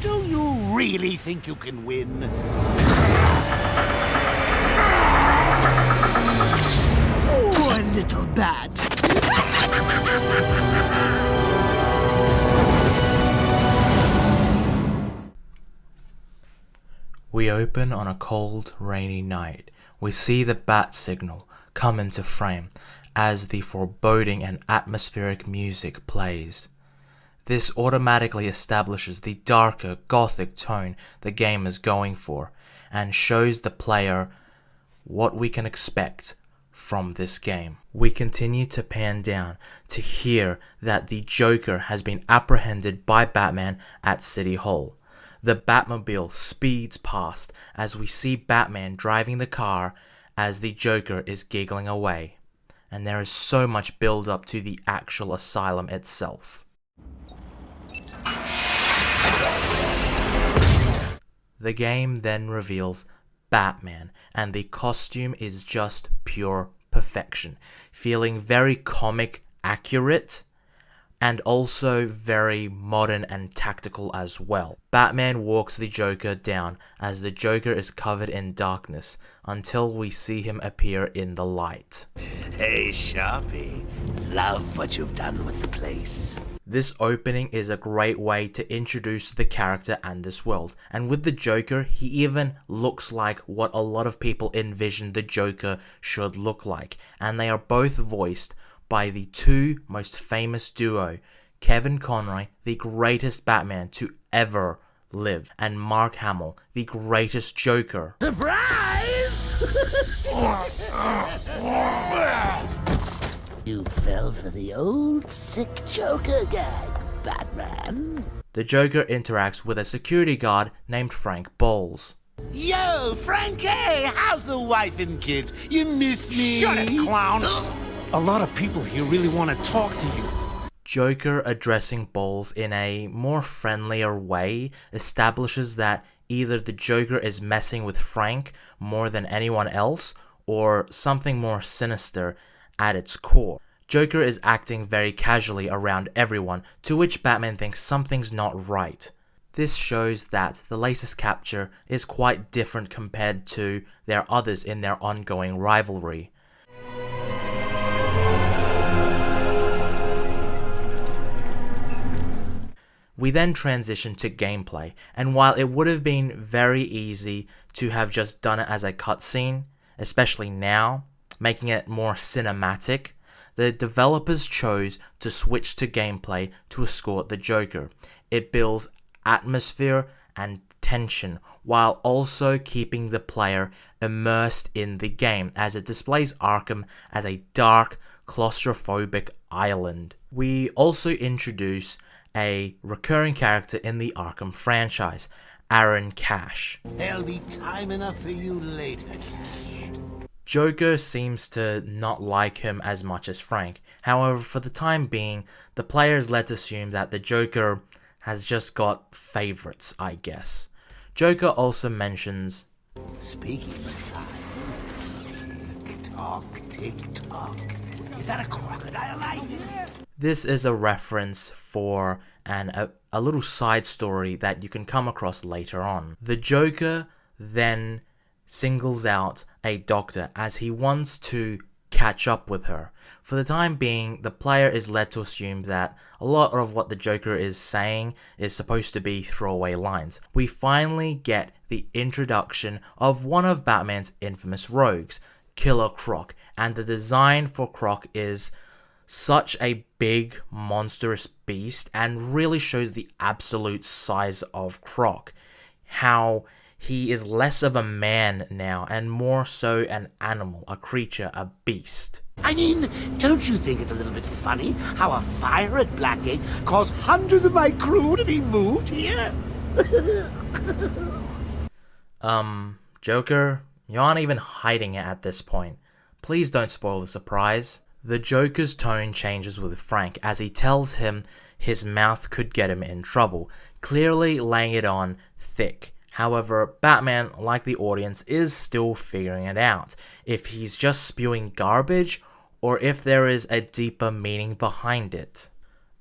Do you really think you can win? Poor little bat. We open on a cold, rainy night. We see the bat signal come into frame as the foreboding and atmospheric music plays. This automatically establishes the darker, gothic tone the game is going for and shows the player what we can expect from this game. We continue to pan down to hear that the Joker has been apprehended by Batman at City Hall. The Batmobile speeds past as we see Batman driving the car as the Joker is giggling away. And there is so much build up to the actual asylum itself. The game then reveals Batman, and the costume is just pure perfection, feeling very comic accurate and also very modern and tactical as well. Batman walks the Joker down as the Joker is covered in darkness until we see him appear in the light. Hey, Sharpie. Love what you've done with the place. This opening is a great way to introduce the character and this world, and with the Joker, he even looks like what a lot of people envision the Joker should look like, and they are both voiced by the two most famous duo, Kevin Conroy, the greatest Batman to ever live, and Mark Hamill, the greatest Joker. Surprise! You fell for the old sick Joker gag, Batman. The Joker interacts with a security guard named Frank Bowles. Yo, Frankie, how's the wife and kids? You miss me? Shut it, clown! A lot of people here really want to talk to you. Joker addressing Bowles in a more friendlier way establishes that either the Joker is messing with Frank more than anyone else, or something more sinister at its core. Joker is acting very casually around everyone, to which Batman thinks something's not right. This shows that the latest capture is quite different compared to their others in their ongoing rivalry. We then transition to gameplay, and while it would have been very easy to have just done it as a cutscene, especially now, making it more cinematic, the developers chose to switch to gameplay to escort the Joker. It builds atmosphere and tension while also keeping the player immersed in the game as it displays Arkham as a dark, claustrophobic island. We also introduce a recurring character in the Arkham franchise, Aaron Cash. There'll be time enough for you later, Cash. Joker seems to not like him as much as Frank. However, for the time being, the player is led to assume that the Joker has just got favorites, I guess. Joker also mentions, Speaking of time, tick-tock, tick-tock. Is that a crocodile I hear? this is a reference for a little side story that you can come across later on. The Joker then singles out a doctor as he wants to catch up with her. For the time being, the player is led to assume that a lot of what the Joker is saying is supposed to be throwaway lines. We finally get the introduction of one of Batman's infamous rogues, Killer Croc, and the design for Croc is such a big, monstrous beast and really shows the absolute size of Croc. How he is less of a man now and more so an animal, a creature, a beast. I mean, don't you think it's a little bit funny how a fire at Blackgate caused hundreds of my crew to be moved here? Joker, you aren't even hiding it at this point. Please don't spoil the surprise. The Joker's tone changes with Frank as he tells him his mouth could get him in trouble, clearly laying it on thick. However, Batman, like the audience, is still figuring it out, if he's just spewing garbage or if there is a deeper meaning behind it.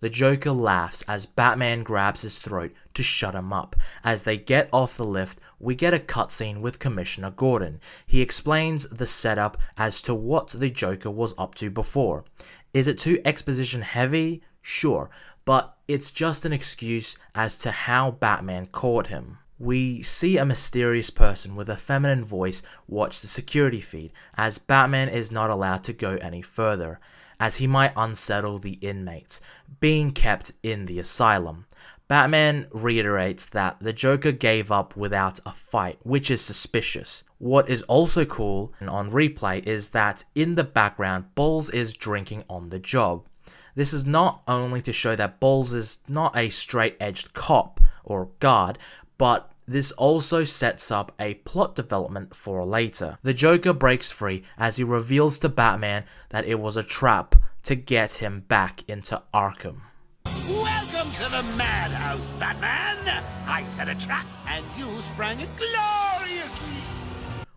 The Joker laughs as Batman grabs his throat to shut him up. As they get off the lift, we get a cutscene with Commissioner Gordon. He explains the setup as to what the Joker was up to before. Is it too exposition heavy? Sure, but it's just an excuse as to how Batman caught him. We see a mysterious person with a feminine voice watch the security feed, as Batman is not allowed to go any further, as he might unsettle the inmates being kept in the asylum. Batman reiterates that the Joker gave up without a fight, which is suspicious. What is also cool and on replay is that in the background, Balls is drinking on the job. This is not only to show that Balls is not a straight-edged cop or guard, but this also sets up a plot development for later. The Joker breaks free as he reveals to Batman that it was a trap to get him back into Arkham. Welcome to the madhouse, Batman! I set a trap, and you sprang it gloriously!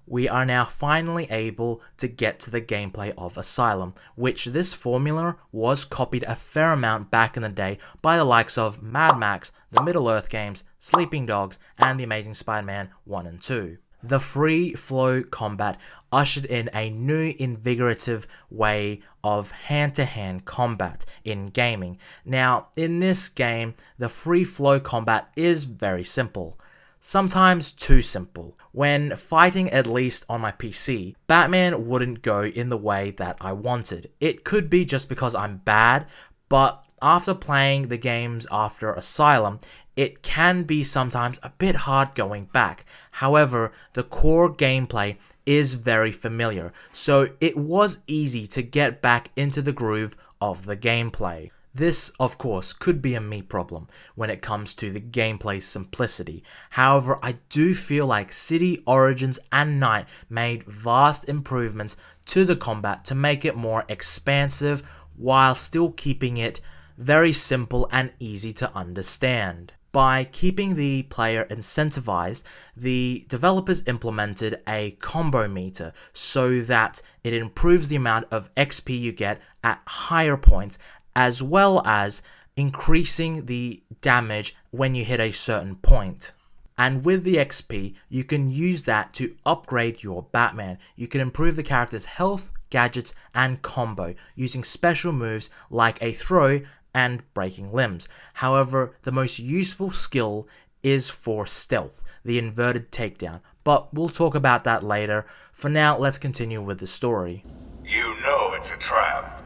We are now finally able to get to the gameplay of Asylum, which this formula was copied a fair amount back in the day by the likes of Mad Max, the Middle-earth games, Sleeping Dogs, and The Amazing Spider-Man 1 and 2. The free flow combat ushered in a new invigorative way of hand-to-hand combat in gaming. Now, in this game, the free flow combat is very simple. Sometimes too simple. When fighting, at least on my PC, Batman wouldn't go in the way that I wanted. It could be just because I'm bad, but after playing the games after Asylum, it can be sometimes a bit hard going back. However, the core gameplay is very familiar, so it was easy to get back into the groove of the gameplay. This, of course, could be a me problem when it comes to the gameplay's simplicity. However, I do feel like City, Origins, and Night made vast improvements to the combat to make it more expansive while still keeping it very simple and easy to understand. By keeping the player incentivized, the developers implemented a combo meter so that it improves the amount of XP you get at higher points, as well as increasing the damage when you hit a certain point. And with the XP, you can use that to upgrade your Batman. You can improve the character's health, gadgets, and combo using special moves like a throw and breaking limbs. However, the most useful skill is for stealth, the inverted takedown, but we'll talk about that later. For now, let's continue with the story. You know it's a trap.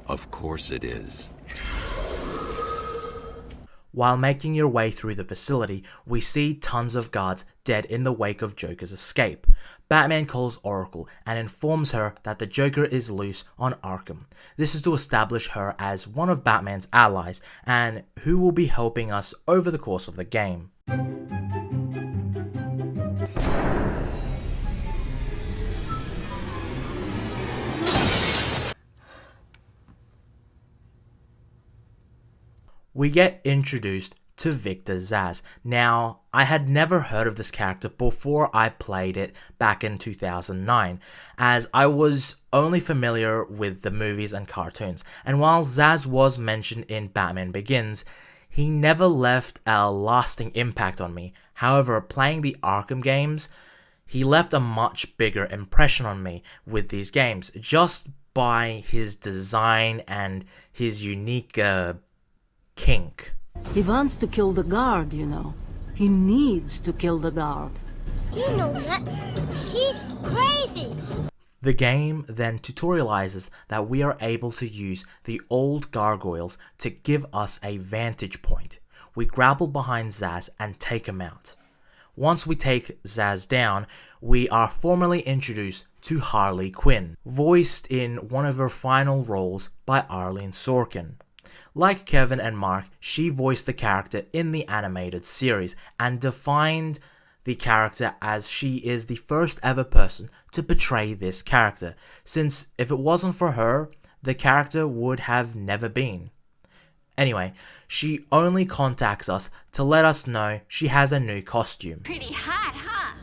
Of course it is. While making your way through the facility, we see tons of guards dead in the wake of Joker's escape. Batman calls Oracle and informs her that the Joker is loose on Arkham. This is to establish her as one of Batman's allies and who will be helping us over the course of the game. We get introduced to Victor Zsasz. Now, I had never heard of this character before I played it back in 2009, as I was only familiar with the movies and cartoons, and while Zsasz was mentioned in Batman Begins, he never left a lasting impact on me. However, playing the Arkham games, he left a much bigger impression on me with these games, just by his design and his unique kink. He wants to kill the guard, you know. He needs to kill the guard. You know nuts. He's crazy. The game then tutorializes that we are able to use the old gargoyles to give us a vantage point. We grapple behind Zsasz and take him out. Once we take Zsasz down, we are formally introduced to Harley Quinn, voiced in one of her final roles by Arlene Sorkin. Like Kevin and Mark, she voiced the character in the animated series and defined the character as she is the first ever person to portray this character, since if it wasn't for her, the character would have never been. Anyway, she only contacts us to let us know she has a new costume. Pretty hot, huh?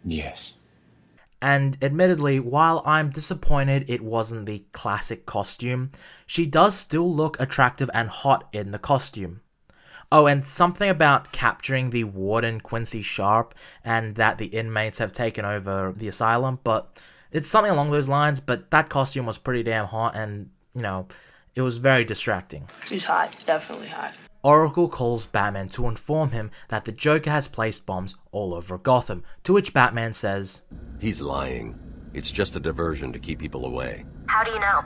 Yes. And admittedly, while I'm disappointed it wasn't the classic costume, she does still look attractive and hot in the costume. Oh, and something about capturing the warden Quincy Sharp and that the inmates have taken over the asylum, but it's something along those lines, but that costume was pretty damn hot and, it was very distracting. She's hot, definitely hot. Oracle calls Batman to inform him that the Joker has placed bombs all over Gotham, to which Batman says, He's lying. It's just a diversion to keep people away. How do you know?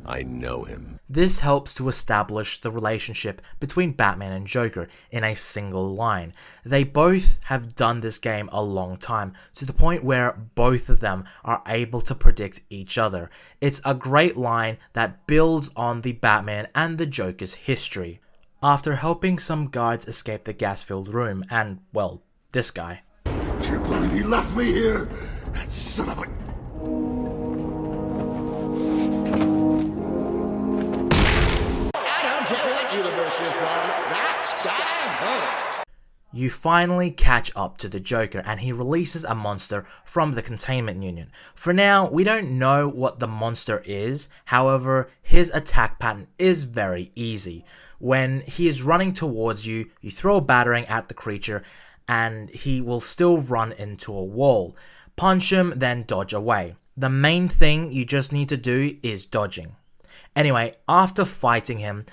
I know him. This helps to establish the relationship between Batman and Joker in a single line. They both have done this game a long time, to the point where both of them are able to predict each other. It's a great line that builds on the Batman and the Joker's history. After helping some guards escape the gas-filled room, and, well, this guy. Can't believe he left me here! That son of a... You finally catch up to the Joker and he releases a monster from the containment unit. For now, we don't know what the monster is, however, his attack pattern is very easy. When he is running towards you, you throw a batarang at the creature and he will still run into a wall. Punch him, then dodge away. The main thing you just need to do is dodging. Anyway, after fighting him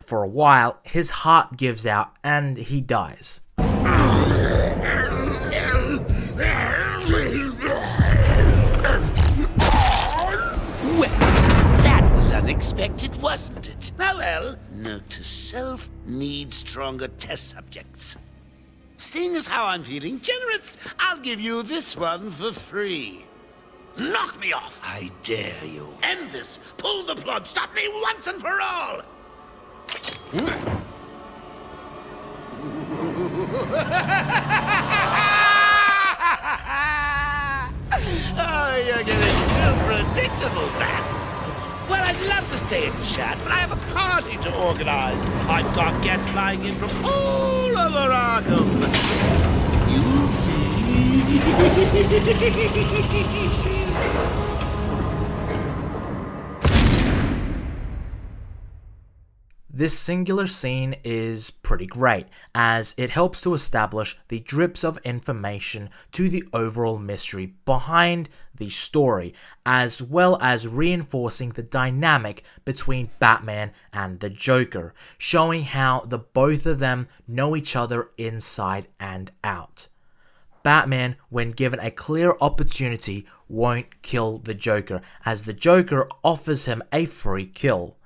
for a while, his heart gives out and he dies. Well, that was unexpected, wasn't it? Oh well, note to self, need stronger test subjects. Seeing as how I'm feeling generous, I'll give you this one for free. Knock me off, I dare you. End this. Pull the plug. Stop me once and for all. Oh, you're getting too predictable, Bats. Well, I'd love to stay and chat, but I have a party to organize. I've got guests flying in from all over Arkham. You'll see. This singular scene is pretty great, as it helps to establish the drips of information to the overall mystery behind the story, as well as reinforcing the dynamic between Batman and the Joker, showing how the both of them know each other inside and out. Batman, when given a clear opportunity, won't kill the Joker, as the Joker offers him a free kill.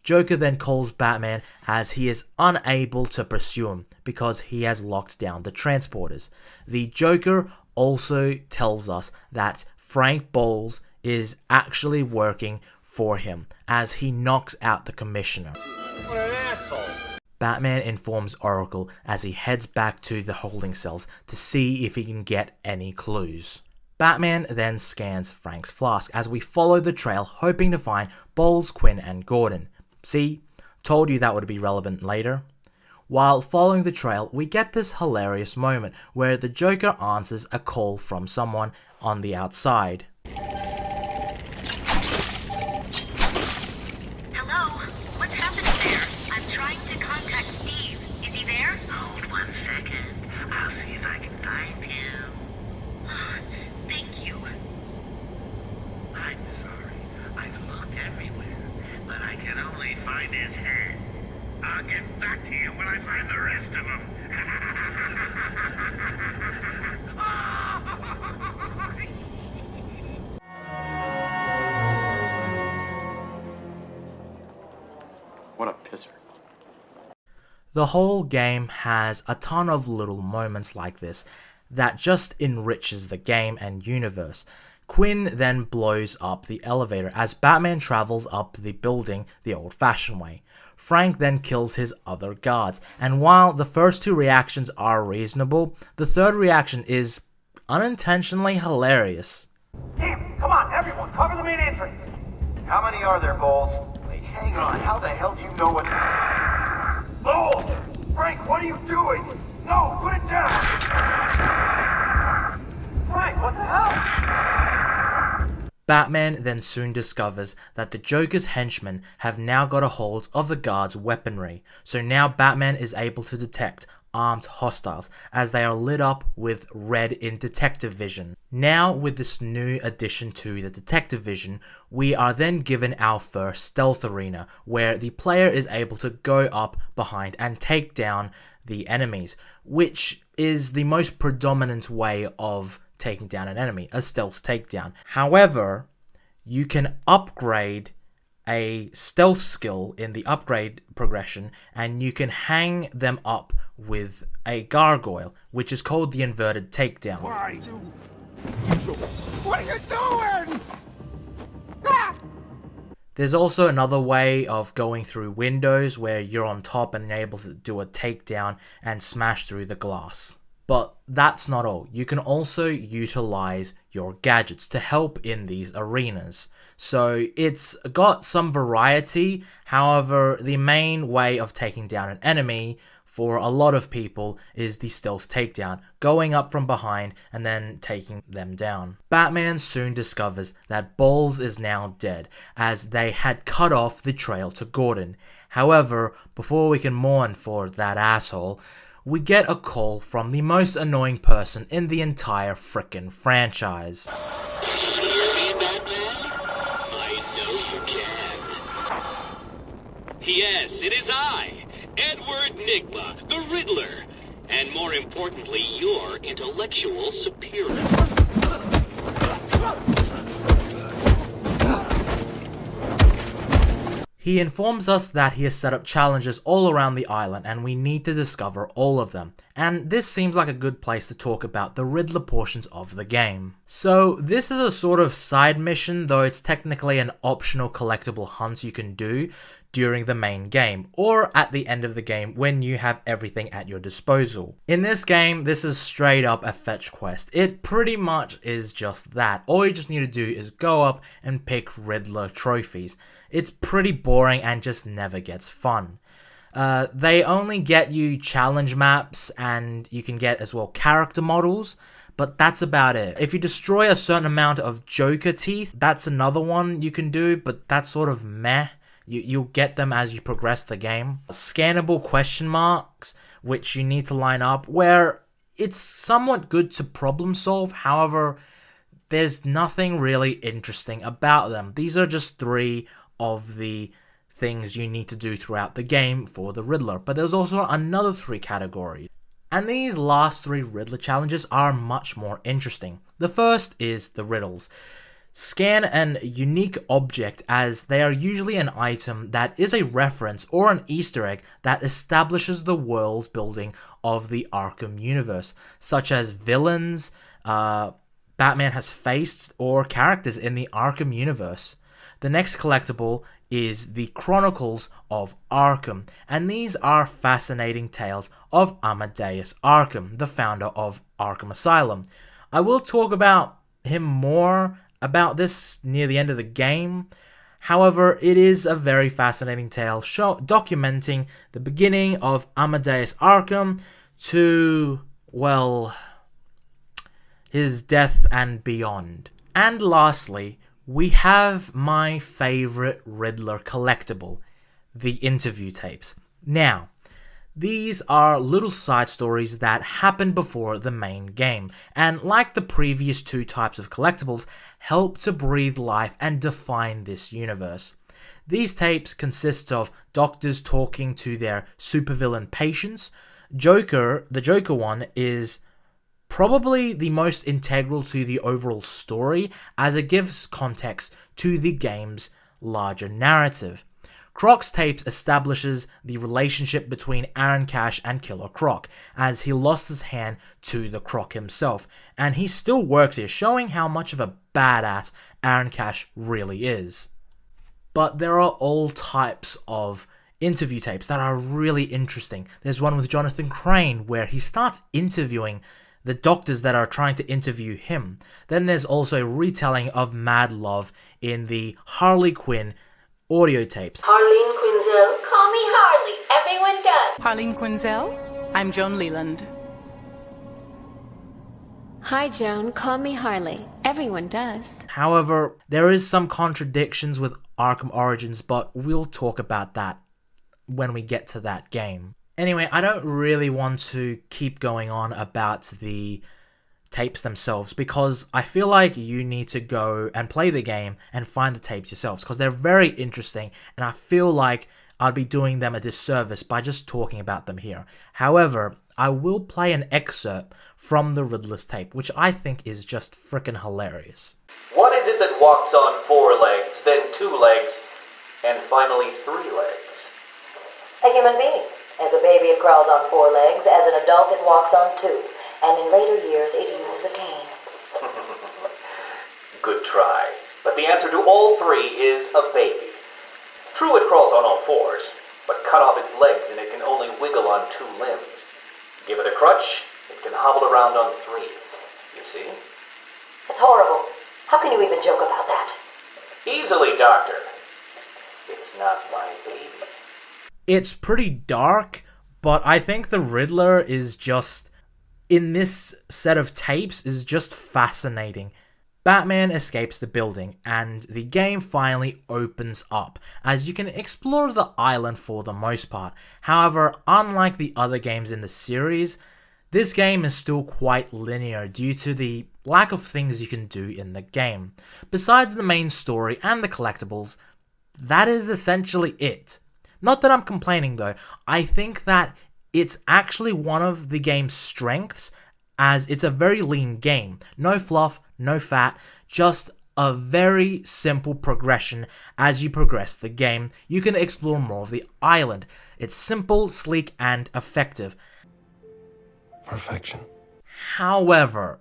Joker then calls Batman as he is unable to pursue him because he has locked down the transporters. The Joker also tells us that Frank Bowles is actually working for him as he knocks out the commissioner. What an asshole. Batman informs Oracle as he heads back to the holding cells to see if he can get any clues. Batman then scans Frank's flask as we follow the trail hoping to find Bowles, Quinn and Gordon. See, told you that would be relevant later. While following the trail, we get this hilarious moment where the Joker answers a call from someone on the outside. Hello? What's happening there? I'm trying to contact Steve. Is he there? Hold 1 second. I'll see if I can find him. Thank you. I'm sorry. I've looked everywhere, but I can only find his head. I'll get back to you when I find the rest of them. What a pisser. The whole game has a ton of little moments like this that just enriches the game and universe. Quinn then blows up the elevator as Batman travels up the building the old-fashioned way. Frank then kills his other guards, and while the first two reactions are reasonable, the third reaction is unintentionally hilarious. Damn, come on, everyone, cover the main entrance. How many are there, Bowles? Wait, hang on, how the hell do you know what... Bowles! Frank, what are you doing? No, put it down! Frank, what the hell? Batman then soon discovers that the Joker's henchmen have now got a hold of the guard's weaponry, so now Batman is able to detect armed hostiles as they are lit up with red in detective vision. Now with this new addition to the detective vision, we are then given our first stealth arena where the player is able to go up behind and take down the enemies, which is the most predominant way of taking down an enemy, a stealth takedown. However, you can upgrade a stealth skill in the upgrade progression and you can hang them up with a gargoyle, which is called the inverted takedown. What are you doing? Ah! There's also another way of going through windows where you're on top and able to do a takedown and smash through the glass. But that's not all. You can also utilize your gadgets to help in these arenas. So it's got some variety. However, the main way of taking down an enemy for a lot of people is the stealth takedown, going up from behind and then taking them down. Batman soon discovers that Balls is now dead, as they had cut off the trail to Gordon. However, before we can mourn for that asshole, we get a call from the most annoying person in the entire frickin' franchise. Hear me, Batman? I know you can. Yes, it is I, Edward Nygma, the Riddler, and more importantly, your intellectual superior. He informs us that he has set up challenges all around the island and we need to discover all of them. And this seems like a good place to talk about the Riddler portions of the game. So this is a sort of side mission, though it's technically an optional collectible hunt you can do during the main game, or at the end of the game when you have everything at your disposal. In this game, this is straight up a fetch quest. It pretty much is just that. All you just need to do is go up and pick Riddler trophies. It's pretty boring and just never gets fun. They only get you challenge maps and you can get as well character models, but that's about it. If you destroy a certain amount of Joker teeth, that's another one you can do, but that's sort of meh. You'll get them as you progress the game. Scannable question marks, which you need to line up, where it's somewhat good to problem solve. However, there's nothing really interesting about them. These are just 3 of the things you need to do throughout the game for the Riddler. But there's also another 3 categories. And these last 3 Riddler challenges are much more interesting. The first is the riddles. Scan an unique object, as they are usually an item that is a reference or an Easter egg that establishes the world building of the Arkham universe, such as villains Batman has faced or characters in the Arkham universe. The next collectible is the Chronicles of Arkham, and these are fascinating tales of Amadeus Arkham, the founder of Arkham Asylum. I will talk about him more about this near the end of the game. However, it is a very fascinating tale documenting the beginning of Amadeus Arkham to, well, his death and beyond. And lastly, we have my favorite Riddler collectible, the interview tapes. Now, these are little side stories that happen before the main game, and like the previous 2 types of collectibles, help to breathe life and define this universe. These tapes consist of doctors talking to their supervillain patients. The Joker one is probably the most integral to the overall story, as it gives context to the game's larger narrative. Croc's tapes establishes the relationship between Aaron Cash and Killer Croc, as he lost his hand to the Croc himself, and he still works here, showing how much of a badass Aaron Cash really is. But there are all types of interview tapes that are really interesting. There's one with Jonathan Crane, where he starts interviewing the doctors that are trying to interview him. Then there's also a retelling of Mad Love in the Harley Quinn audio tapes. Harleen Quinzel. Call me Harley. Everyone does. Harleen Quinzel. I'm Joan Leland. Hi, Joan. Call me Harley. Everyone does. However, there is some contradictions with Arkham Origins, but we'll talk about that when we get to that game. Anyway, I don't really want to keep going on about the tapes themselves because I feel like you need to go and play the game and find the tapes yourselves because they're very interesting and I feel like I'd be doing them a disservice by just talking about them here. However, I will play an excerpt from the Riddler's tape, which I think is just freaking hilarious. What is it that walks on 4 legs, then 2 legs, and finally 3 legs? A human being. As a baby, it crawls on 4 legs. As an adult, it walks on 2. And in later years, it uses a cane. Good try. But the answer to all 3 is a baby. True, it crawls on all 4s, but cut off its legs and it can only wiggle on 2 limbs. Give it a crutch, it can hobble around on 3. You see? It's horrible. How can you even joke about that? Easily, Doctor. It's not my baby. It's pretty dark, but I think the Riddler is just, in this set of tapes, is just fascinating. Batman escapes the building, and the game finally opens up, as you can explore the island for the most part. However, unlike the other games in the series, this game is still quite linear due to the lack of things you can do in the game. Besides the main story and the collectibles, that is essentially it. Not that I'm complaining though, I think that it's actually one of the game's strengths, as it's a very lean game. No fluff, no fat, just a very simple progression. As you progress the game, you can explore more of the island. It's simple, sleek, and effective. Perfection. However,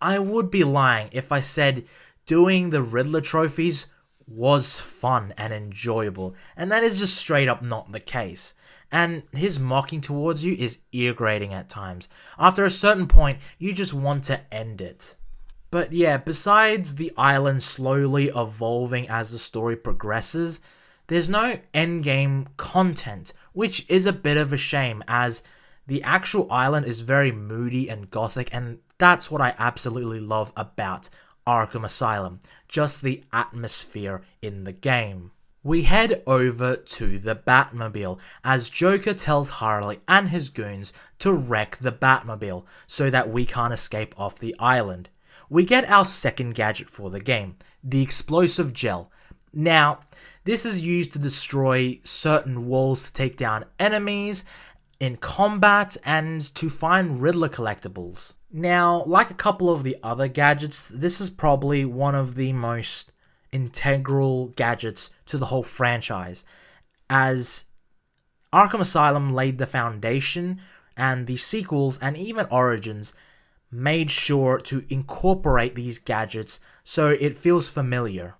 I would be lying if I said doing the Riddler trophies was fun and enjoyable, and that is just straight up not the case. And his mocking towards you is ear-grating at times. After a certain point, you just want to end it. But yeah, besides the island slowly evolving as the story progresses, there's no endgame content, which is a bit of a shame, as the actual island is very moody and gothic, and that's what I absolutely love about Arkham Asylum, just the atmosphere in the game. We head over to the Batmobile, as Joker tells Harley and his goons to wreck the Batmobile, so that we can't escape off the island. We get our second gadget for the game, the explosive gel. Now, this is used to destroy certain walls to take down enemies in combat and to find Riddler collectibles. Now, like a couple of the other gadgets, this is probably one of the most integral gadgets to the whole franchise, as Arkham Asylum laid the foundation, and the sequels and even Origins made sure to incorporate these gadgets so it feels familiar.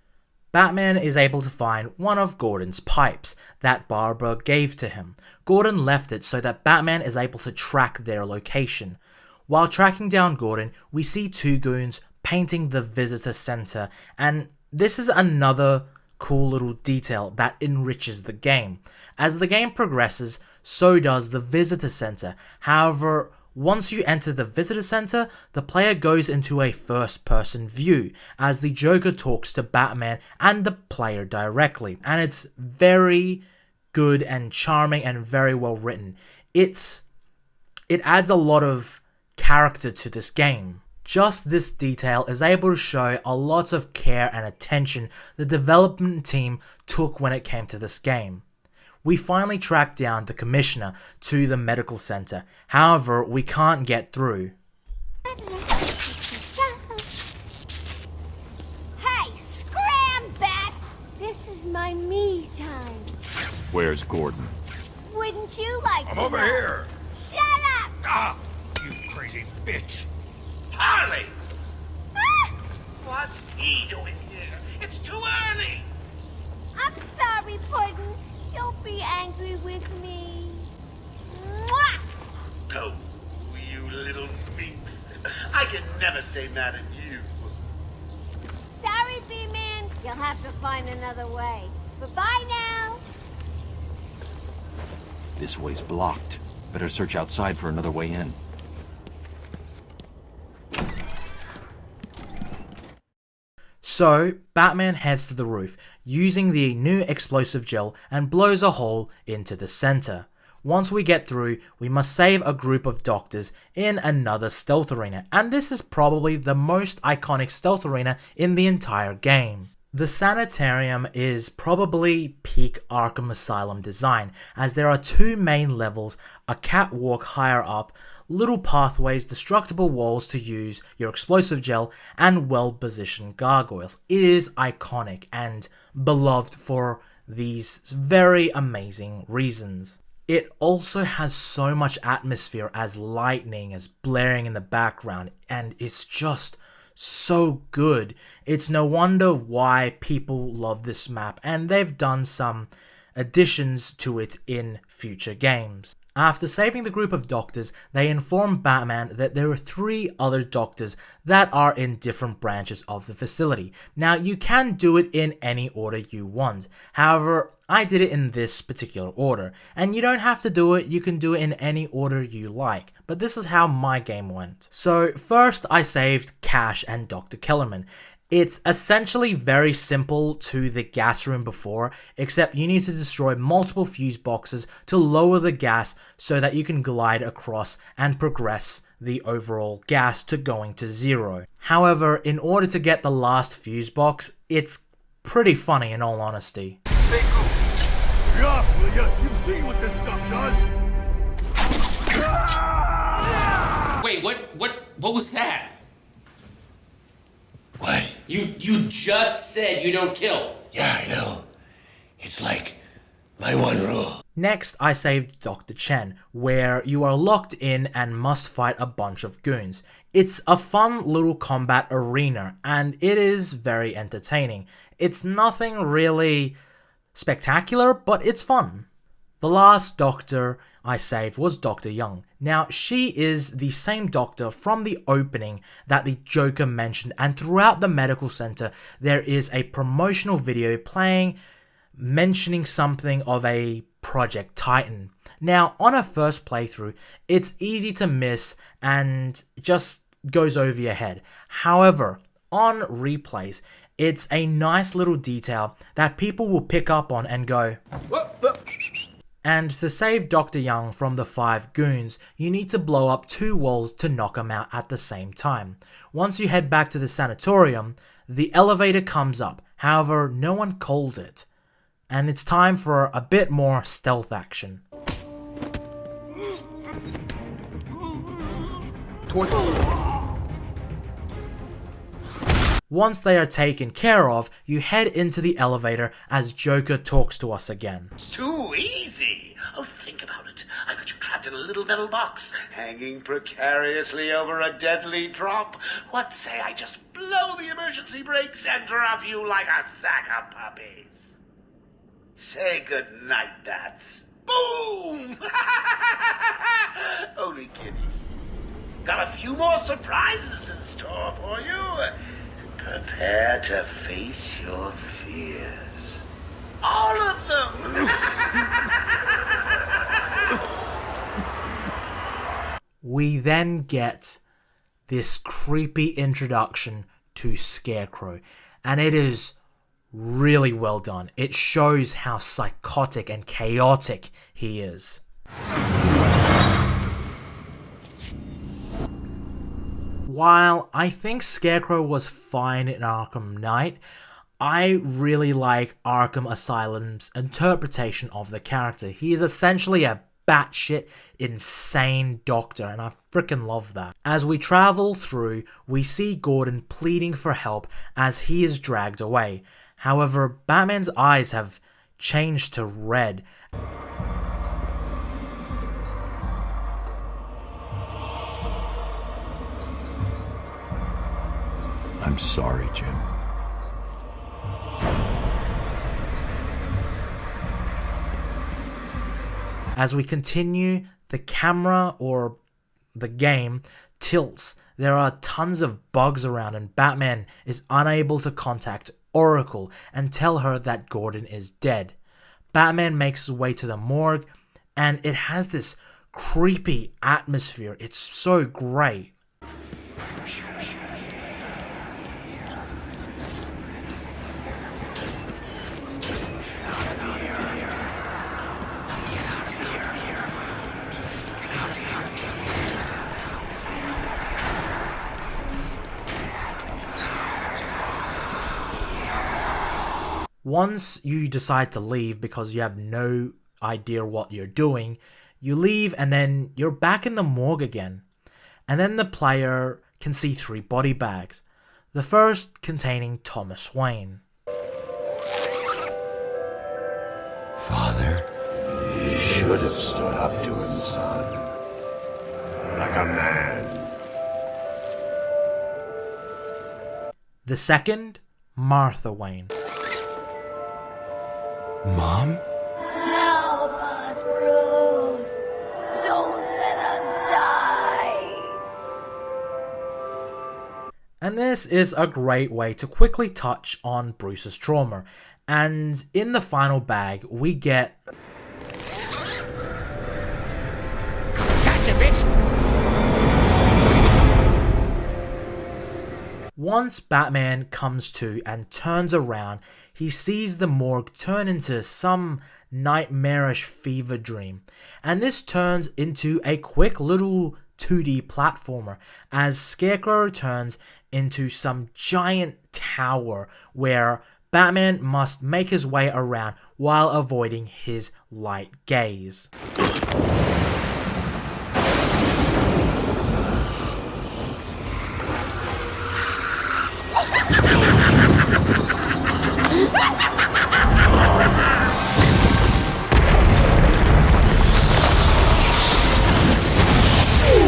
Batman is able to find one of Gordon's pipes that Barbara gave to him. Gordon left it so that Batman is able to track their location. While tracking down Gordon, we see 2 goons painting the visitor center, and this is another cool little detail that enriches the game. As the game progresses, so does the visitor center. However, once you enter the visitor center, the player goes into a first-person view as the Joker talks to Batman and the player directly, and it's very good and charming and very well written. It adds a lot of character to this game. Just this detail is able to show a lot of care and attention the development team took when it came to this game. We finally track down the commissioner to the medical center. However, we can't get through. Hey, scram, bats! This is my me time. Where's Gordon? Wouldn't you like I'm to over know? here. Shut up! Ah, you crazy bitch. Harley! Ah! What's he doing here? It's too early! I'm sorry, Puddin'. Don't be angry with me. Mwah! Oh, you little minx. I can never stay mad at you. Sorry, B-Man. You'll have to find another way. Bye-bye now. This way's blocked. Better search outside for another way in. So Batman heads to the roof using the new explosive gel and blows a hole into the center. Once we get through, we must save a group of doctors in another stealth arena, and this is probably the most iconic stealth arena in the entire game. The sanitarium is probably peak Arkham Asylum design, as there are two main levels, a catwalk higher up, little pathways, destructible walls to use your explosive gel, and well-positioned gargoyles. It is iconic and beloved for these very amazing reasons. It also has so much atmosphere as lightning is blaring in the background, and it's just so good. It's no wonder why people love this map, and they've done some additions to it in future games. After saving the group of doctors, they inform Batman that there are 3 other doctors that are in different branches of the facility. Now, you can do it in any order you want. However, I did it in this particular order, and you don't have to do it, you can do it in any order you like, but this is how my game went. So first I saved Cash and Dr. Kellerman. It's essentially very simple to the gas room before, except you need to destroy multiple fuse boxes to lower the gas so that you can glide across and progress the overall gas to going to 0. However, in order to get the last fuse box, it's pretty funny in all honesty. Yeah, will ya? You've seen what this stuff does. Wait, what was that? What? You just said you don't kill. Yeah, I know. It's like my one rule. Next, I saved Dr. Chen, where you are locked in and must fight a bunch of goons. It's a fun little combat arena, and it is very entertaining. It's nothing really spectacular, but it's fun. The last doctor I saved was Dr. Young. Now, she is the same doctor from the opening that the Joker mentioned, and throughout the medical center there is a promotional video playing mentioning something of a Project Titan. Now, on a first playthrough, it's easy to miss and just goes over your head. However, on replays, it's a nice little detail that people will pick up on and go, and to save Dr. Young from the 5 goons, you need to blow up 2 walls to knock him out at the same time. Once you head back to the sanatorium, the elevator comes up, however, no one called it. And it's time for a bit more stealth action. Once they are taken care of, you head into the elevator as Joker talks to us again. Too easy. Oh, think about it. I got you trapped in a little metal box, hanging precariously over a deadly drop. What say I just blow the emergency brakes and drop you like a sack of puppies? Say goodnight, bats. Boom! Only kidding. Got a few more surprises in store for you. Prepare to face your fears. All of them! We then get this creepy introduction to Scarecrow, and it is really well done. It shows how psychotic and chaotic he is. While I think Scarecrow was fine in Arkham Knight, I really like Arkham Asylum's interpretation of the character. He is essentially a batshit insane doctor, and I freaking love that. As we travel through, we see Gordon pleading for help as he is dragged away. However, Batman's eyes have changed to red. I'm sorry, Jim. As we continue, the camera or the game tilts. There are tons of bugs around, and Batman is unable to contact Oracle and tell her that Gordon is dead. Batman makes his way to the morgue, and it has this creepy atmosphere. It's so great. Once you decide to leave because you have no idea what you're doing, you leave and then you're back in the morgue again. And then the player can see 3 body bags. The first containing Thomas Wayne. Father, you should have stood up to him, son. Like a man. The second, Martha Wayne. Mom? Help us, Bruce. Don't let us die. And this is a great way to quickly touch on Bruce's trauma. And in the final bag, we get... Gotcha, bitch! Once Batman comes to and turns around, he sees the morgue turn into some nightmarish fever dream. And this turns into a quick little 2D platformer as Scarecrow turns into some giant tower where Batman must make his way around while avoiding his light gaze.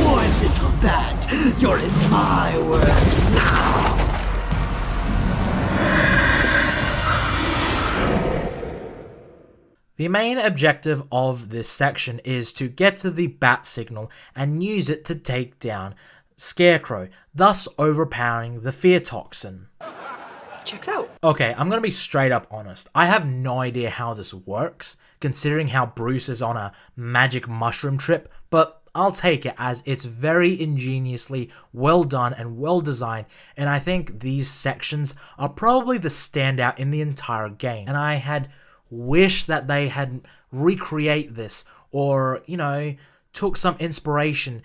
One little bat, you're in my world now. The main objective of this section is to get to the bat signal and use it to take down Scarecrow, thus overpowering the fear toxin. Checks out. Okay, I'm gonna be straight up honest. I have no idea how this works, considering how Bruce is on a magic mushroom trip, but I'll take it as it's very ingeniously well done and well designed, and I think these sections are probably the standout in the entire game. And I had wished that they had recreate this or, you know, took some inspiration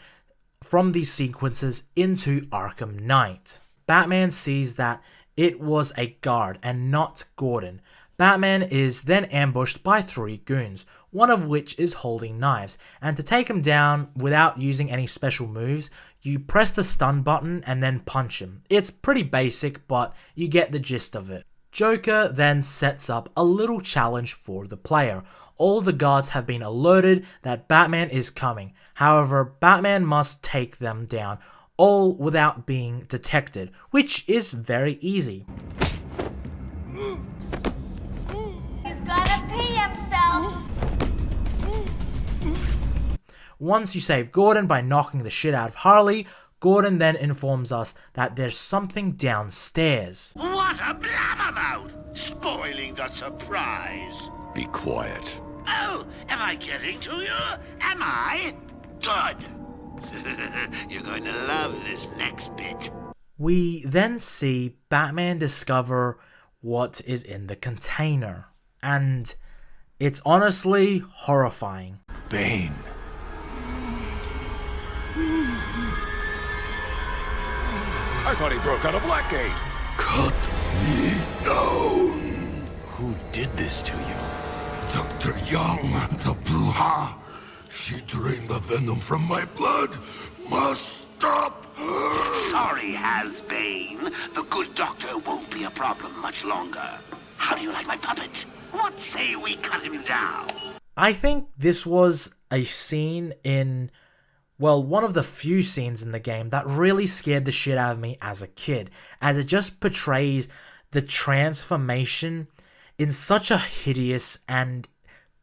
from these sequences into Arkham Knight. Batman sees that it was a guard and not Gordon. Batman is then ambushed by 3 goons, one of which is holding knives, and to take him down without using any special moves, you press the stun button and then punch him. It's pretty basic, but you get the gist of it. Joker then sets up a little challenge for the player. All the guards have been alerted that Batman is coming. However, Batman must take them down, all without being detected, which is very easy. He's gotta pee himself. Once you save Gordon by knocking the shit out of Harley, Gordon then informs us that there's something downstairs. What a blabbermouth! Spoiling the surprise. Be quiet. Oh, am I getting to you? Am I? Good. You're going to love this next bit. We then see Batman discover what is in the container, and it's honestly horrifying. Bane. I thought he broke out of Blackgate. Cut me down. Who did this to you? Dr. Young, the Bruja. She drained the venom from my blood. Must stop her. Sorry, Has-Bane. The good doctor won't be a problem much longer. How do you like my puppet? What say we cut him down? I think this was a scene in, well, one of the few scenes in the game that really scared the shit out of me as a kid, as it just portrays the transformation in such a hideous and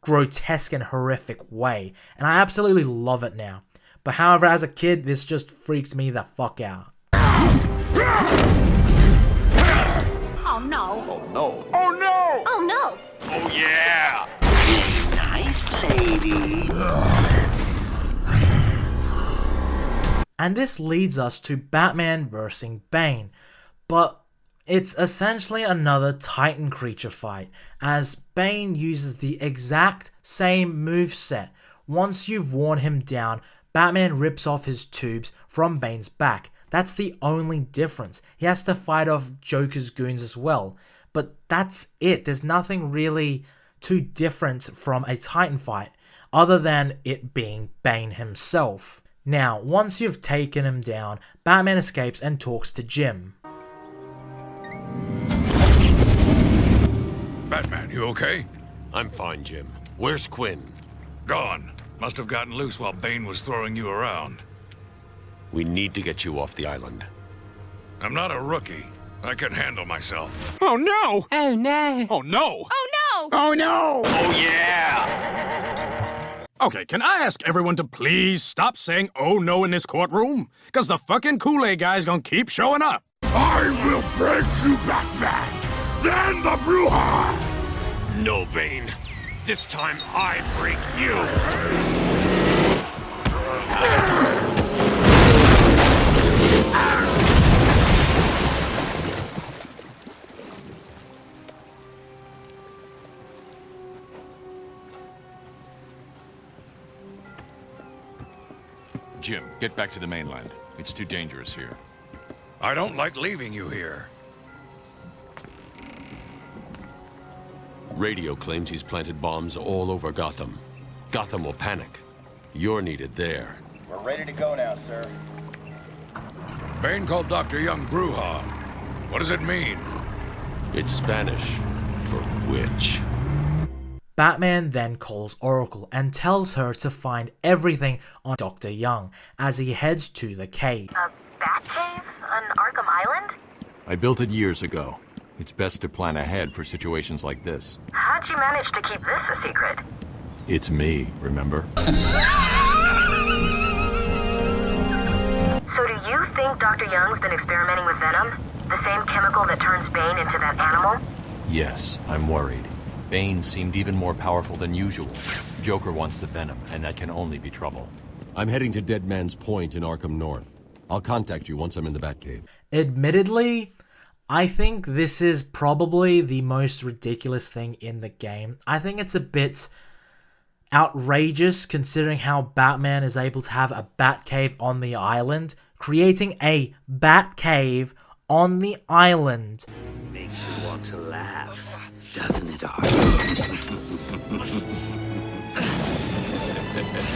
grotesque and horrific way, and I absolutely love it now. But however, as a kid, this just freaked me the fuck out. Oh no. Oh no. Oh no! Oh no. Oh yeah! Nice lady. And this leads us to Batman vs. Bane, but it's essentially another Titan creature fight, as Bane uses the exact same moveset. Once you've worn him down, Batman rips off his tubes from Bane's back. That's the only difference. He has to fight off Joker's goons as well. but that's it. There's nothing really too different from a Titan fight, other than it being Bane himself. Now, once you've taken him down, Batman escapes and talks to Jim. Batman, you okay? I'm fine, Jim. Where's Quinn? Gone. Must have gotten loose while Bane was throwing you around. We need to get you off the island. I'm not a rookie. I can handle myself. Oh no! Oh no! Oh no! Oh no! Oh no! Oh yeah! Okay, can I ask everyone to please stop saying oh no in this courtroom? Cause the fucking Kool-Aid guy's gonna keep showing up. I will break you, Batman! Then the Bruja! No, Bane. This time I break you! Jim, get back to the mainland. It's too dangerous here. I don't like leaving you here. Radio claims he's planted bombs all over Gotham. Gotham will panic. You're needed there. We're ready to go now, sir. Bane called Dr. Young Bruja. What does it mean? It's Spanish for witch. Batman then calls Oracle and tells her to find everything on Dr. Young as he heads to the cave. A bat cave on Arkham Island? I built it years ago. It's best to plan ahead for situations like this. How'd you manage to keep this a secret? It's me, remember? So do you think Dr. Young's been experimenting with Venom? The same chemical that turns Bane into that animal? Yes, I'm worried. Bane seemed even more powerful than usual. Joker wants the Venom, and that can only be trouble. I'm heading to Dead Man's Point in Arkham North. I'll contact you once I'm in the Batcave. Admittedly, I think this is probably the most ridiculous thing in the game. I think it's a bit outrageous considering how Batman is able to have a Batcave on the island. Creating a Batcave on the island makes you want to laugh, doesn't it, Art?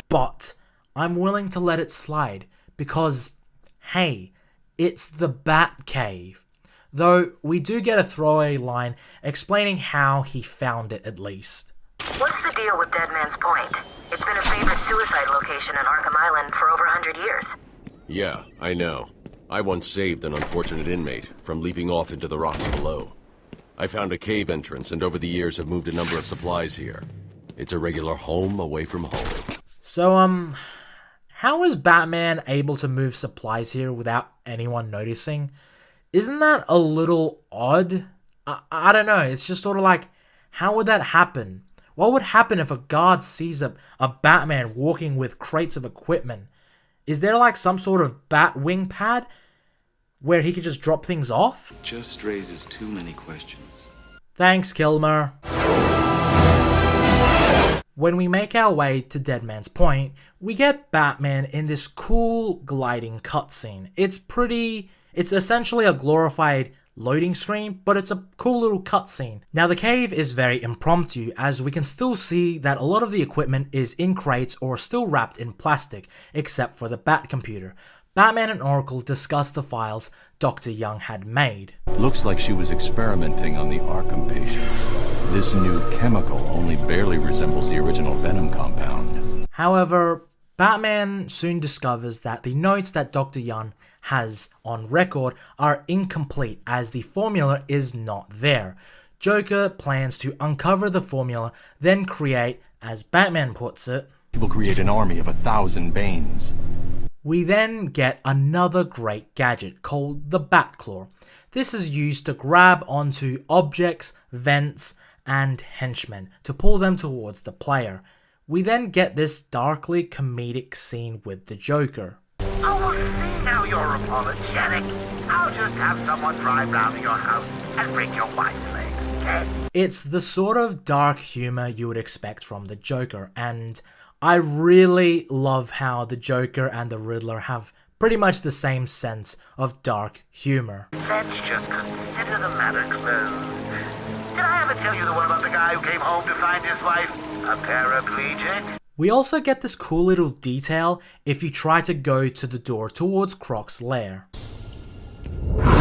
But I'm willing to let it slide because, hey, it's the Batcave. Though we do get a throwaway line explaining how he found it at least. What's the deal with Dead Man's Point? It's been a favorite suicide location in Arkham Island for over 100 years. Yeah, I know. I once saved an unfortunate inmate from leaping off into the rocks below. I found a cave entrance and over the years have moved a number of supplies here. It's a regular home away from home. So, how is Batman able to move supplies here without anyone noticing? Isn't that a little odd? I don't know, it's just sort of like, how would that happen? What would happen if a guard sees a Batman walking with crates of equipment? Is there like some sort of bat wing pad where he could just drop things off? Just raises too many questions. Thanks, Kilmer. When we make our way to Dead Man's Point, we get Batman in this cool gliding cutscene. It's essentially a glorified loading screen, but it's a cool little cutscene. Now the cave is very impromptu as we can still see that a lot of the equipment is in crates or still wrapped in plastic, except for the Bat computer. Batman and Oracle discuss the files Dr. Young had made. Looks like she was experimenting on the Arkham patients. This new chemical only barely resembles the original Venom compound. However, Batman soon discovers that the notes that Dr. Young has on record are incomplete as the formula is not there. Joker plans to uncover the formula, then create, as Batman puts it, He will create an army of 1,000 Banes. We then get another great gadget called the Batclaw. This is used to grab onto objects, vents, and henchmen to pull them towards the player. We then get this darkly comedic scene with the Joker. Oh, see, now you're apologetic. I'll just have someone drive round to your house and break your wife's legs, okay? It's the sort of dark humor you would expect from the Joker, and I really love how the Joker and the Riddler have pretty much the same sense of dark humor. Let's just consider the matter closed. ever tell you the one about the guy who came home to find his wife a paraplegic? We also get this cool little detail if you try to go to the door towards Croc's lair. We'll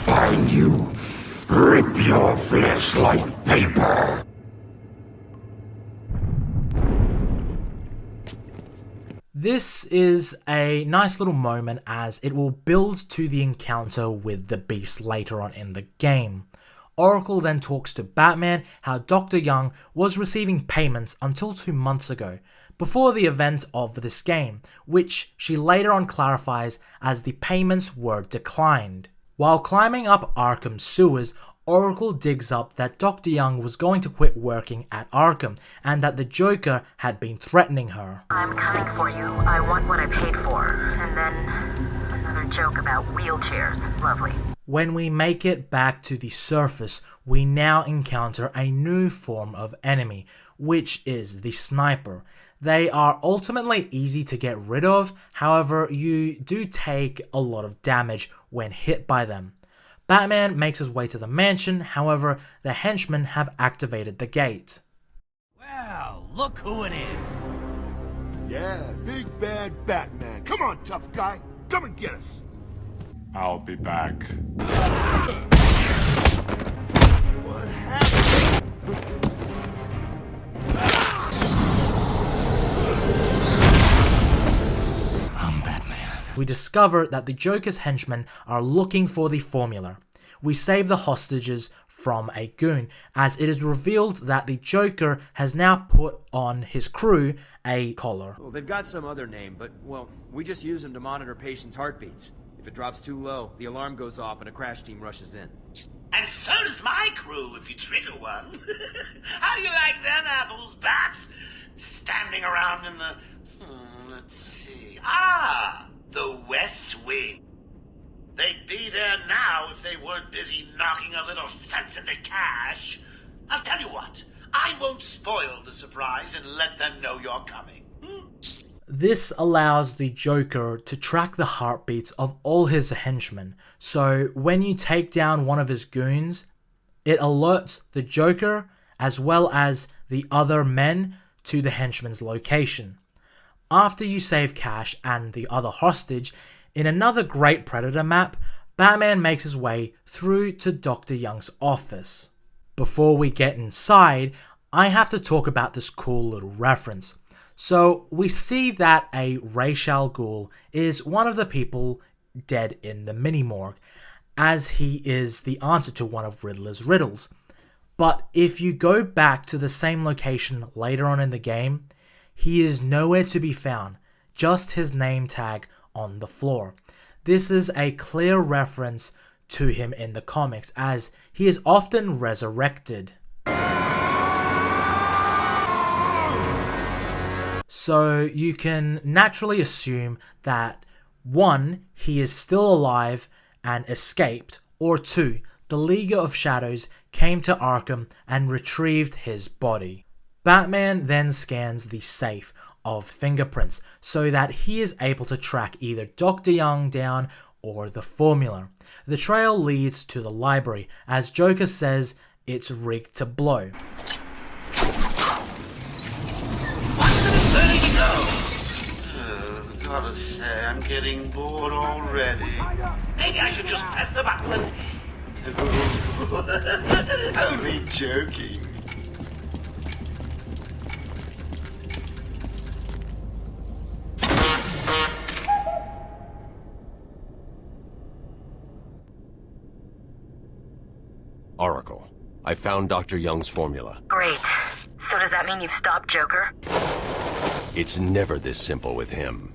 find you. Rip your flesh like paper. This is a nice little moment as it will build to the encounter with the Beast later on in the game. Oracle then talks to Batman how Dr. Young was receiving payments until 2 months ago, before the event of this game, which she later on clarifies as the payments were declined. While climbing up Arkham's sewers, Oracle digs up that Dr. Young was going to quit working at Arkham and that the Joker had been threatening her. I'm coming for you. I want what I paid for. And then another joke about wheelchairs. Lovely. When we make it back to the surface, we now encounter a new form of enemy, which is the sniper. They are ultimately easy to get rid of, however, you do take a lot of damage when hit by them. Batman makes his way to the mansion, however, the henchmen have activated the gate. Well, look who it is. Yeah, big bad Batman. Come on, tough guy. Come and get us. I'll be back. What happened? We discover that the Joker's henchmen are looking for the formula. We save the hostages from a goon, as it is revealed that the Joker has now put on his crew a collar. Well, they've got some other name, but, well, we just use them to monitor patients' heartbeats. If it drops too low, the alarm goes off and a crash team rushes in. And so does my crew if you trigger one. How do you like them apples, bats? Standing around in the... let's see... the West Wing. They'd be there now if they weren't busy knocking a little sense into cash. I'll tell you what, I won't spoil the surprise and let them know you're coming. This allows the Joker to track the heartbeats of all his henchmen, so when you take down one of his goons, it alerts the Joker as well as the other men to the henchman's location. After you save Cash and the other hostage, in another great Predator map, Batman makes his way through to Dr. Young's office. Before we get inside, I have to talk about this cool little reference. So we see that a Ra's al Ghul is one of the people dead in the mini-morgue, as he is the answer to one of Riddler's riddles. But if you go back to the same location later on in the game, he is nowhere to be found, just his name tag on the floor. This is a clear reference to him in the comics, as he is often resurrected. So you can naturally assume that 1. He is still alive and escaped, or 2. The League of Shadows came to Arkham and retrieved his body. Batman then scans the safe of fingerprints so that he is able to track either Dr. Young down or the formula. The trail leads to the library, as Joker says it's rigged to blow. Gotta say, I'm getting bored already. Maybe I should just press the button. Only joking. Oracle, I found Dr. Young's formula. Great. So does that mean you've stopped Joker? It's never this simple with him.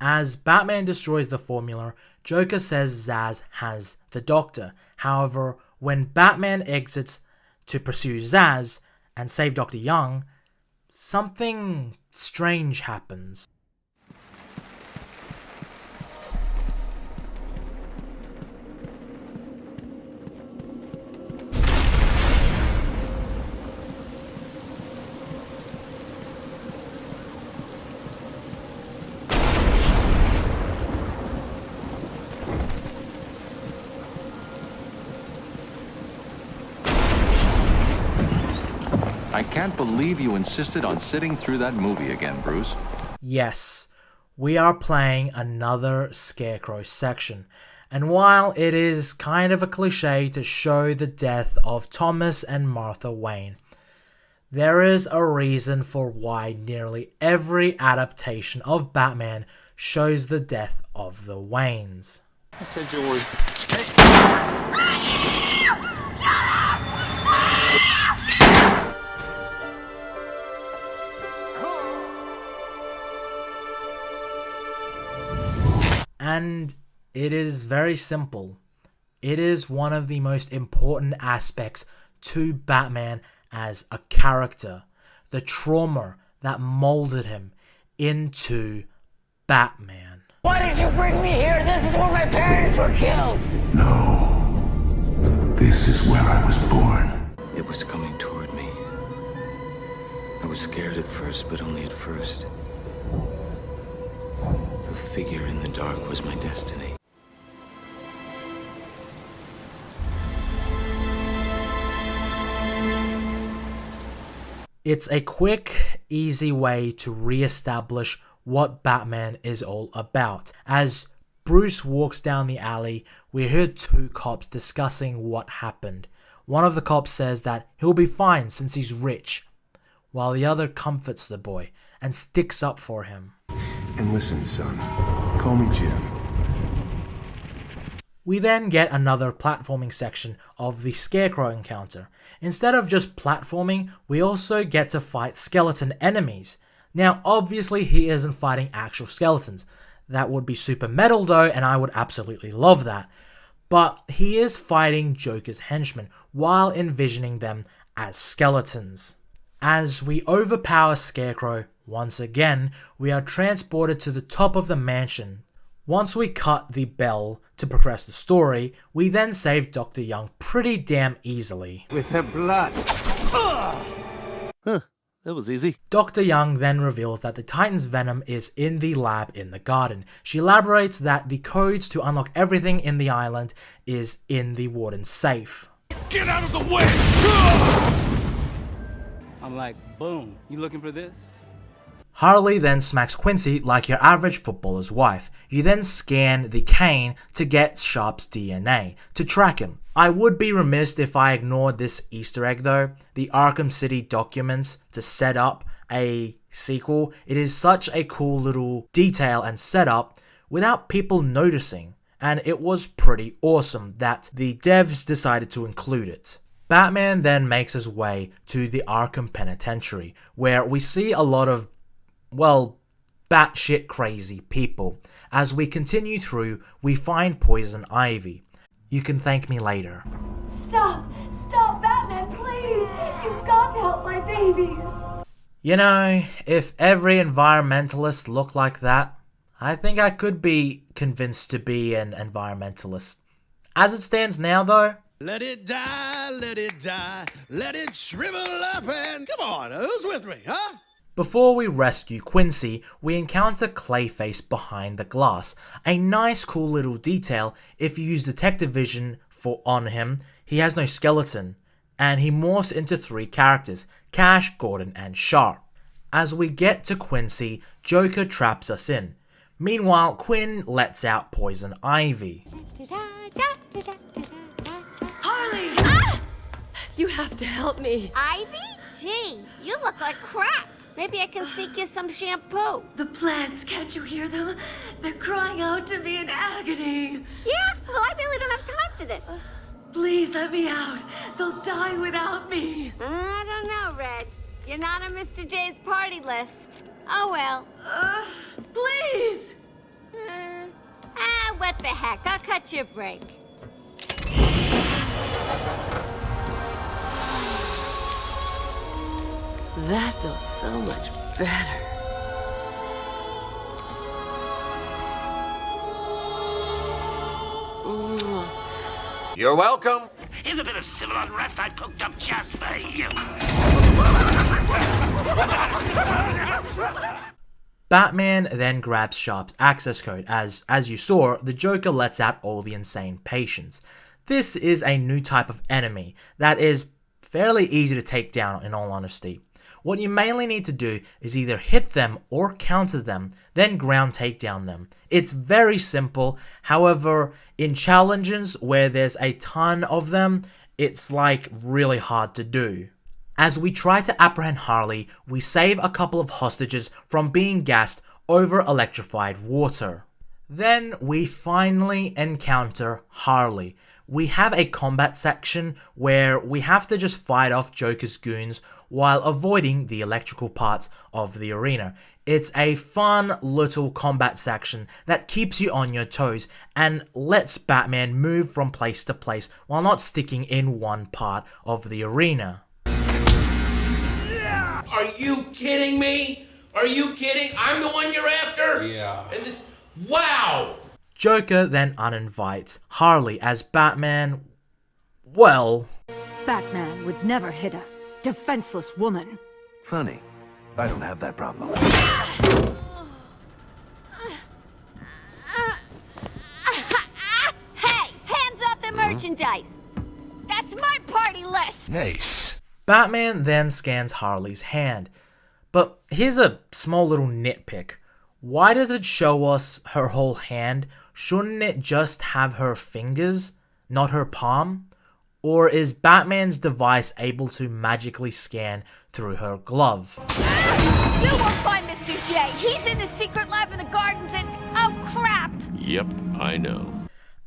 As Batman destroys the formula, Joker says Zsasz has the Doctor. However, when Batman exits to pursue Zsasz and save Dr. Young, something strange happens. can't believe you insisted on sitting through that movie again, Bruce. Yes, we are playing another Scarecrow section. And while it is kind of a cliche to show the death of Thomas and Martha Wayne, there is a reason for why nearly every adaptation of Batman shows the death of the Waynes. I said you were... And it is very simple. It is one of the most important aspects to Batman as a character. The trauma that molded him into Batman. Why did you bring me here? This is where my parents were killed. No. This is where I was born. It was coming toward me. I was scared at first, but only at first. The figure in the dark was my destiny. It's a quick, easy way to re-establish what Batman is all about. As Bruce walks down the alley, we hear two cops discussing what happened. One of the cops says that he'll be fine since he's rich, while the other comforts the boy and sticks up for him. And listen, son, call me Jim. We then get another platforming section of the Scarecrow encounter. Instead of just platforming, we also get to fight skeleton enemies. Now, obviously he isn't fighting actual skeletons. That would be super metal though, and I would absolutely love that. But he is fighting Joker's henchmen while envisioning them as skeletons. As we overpower Scarecrow once again, we are transported to the top of the mansion. Once we cut the bell to progress the story, we then save Dr. Young pretty damn easily. With her blood. Huh, that was easy. Dr. Young then reveals that the Titan's venom is in the lab in the garden. She elaborates that the codes to unlock everything in the island is in the warden's safe. Get out of the way! I'm like, boom, you looking for this? Harley then smacks Quincy like your average footballer's wife. You then scan the cane to get Sharp's DNA to track him. I would be remiss if I ignored this Easter egg though. The Arkham City documents to set up a sequel. It is such a cool little detail and setup without people noticing. And it was pretty awesome that the devs decided to include it. Batman then makes his way to the Arkham Penitentiary, where we see a lot of, well, batshit crazy people. As we continue through, we find Poison Ivy. You can thank me later. Stop! Stop, Batman, please! You've got to help my babies! You know, if every environmentalist looked like that, I think I could be convinced to be an environmentalist. As it stands now though, let it die, let it shrivel up and... Come on, who's with me, huh? Before we rescue Quincy, we encounter Clayface behind the glass. A nice cool little detail. If you use detective vision on him, he has no skeleton, and he morphs into three characters, Cash, Gordon, and Sharp. As we get to Quincy, Joker traps us in. Meanwhile, Quinn lets out Poison Ivy. Harley! Ah! You have to help me. Ivy? Gee, you look like crap. Maybe I can sneak you some shampoo. The plants, can't you hear them? They're crying out to me in agony. Yeah? Well, I really don't have time for this. Please let me out. They'll die without me. I don't know, Red. You're not on Mr. J's party list. Oh, well. Please! What the heck? I'll cut you a break. That feels so much better. You're welcome. Here's a bit of civil unrest I cooked up just for you. Batman then grabs Sharp's access code as you saw, the Joker lets out all the insane patients. This is a new type of enemy that is fairly easy to take down in all honesty. What you mainly need to do is either hit them or counter them, then ground takedown them. It's very simple. However, in challenges where there's a ton of them, it's like really hard to do. As we try to apprehend Harley, we save a couple of hostages from being gassed over electrified water. Then we finally encounter Harley. We have a combat section where we have to just fight off Joker's goons while avoiding the electrical parts of the arena. It's a fun little combat section that keeps you on your toes and lets Batman move from place to place while not sticking in one part of the arena. Are you kidding me? Are you kidding? I'm the one you're after? Yeah. Wow! Joker then uninvites Harley as Batman, well... Batman would never hit a defenseless woman. Funny. I don't have that problem. Hey, hands off the merchandise! That's my party list! Nice. Batman then scans Harley's hand. But here's a small little nitpick. Why does it show us her whole hand? Shouldn't it just have her fingers, not her palm? Or is Batman's device able to magically scan through her glove? You won't find Mr. J. He's in the secret lab in the gardens and... oh crap! Yep, I know.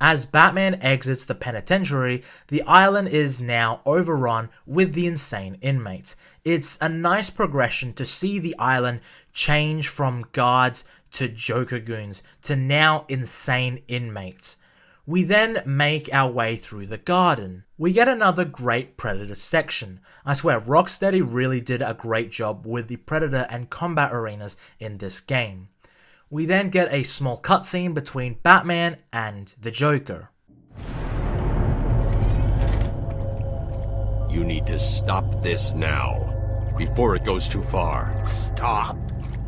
As Batman exits the penitentiary, the island is now overrun with the insane inmates. It's a nice progression to see the island change from guards to Joker goons to now insane inmates. We then make our way through the garden. We get another great Predator section. I swear, Rocksteady really did a great job with the Predator and combat arenas in this game. We then get a small cutscene between Batman and the Joker. You need to stop this now, before it goes too far. Stop?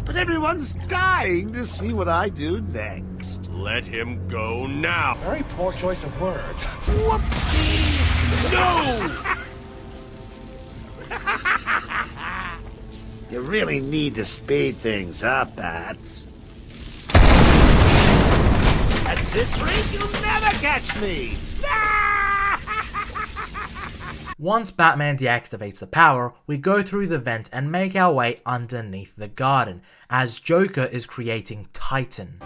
But everyone's dying to see what I do next. Let him go now. Very poor choice of words. Whoopsie! No! You really need to speed things up, Bats. At this rate, you'll never catch me! Once Batman deactivates the power, we go through the vent and make our way underneath the garden, as Joker is creating Titan.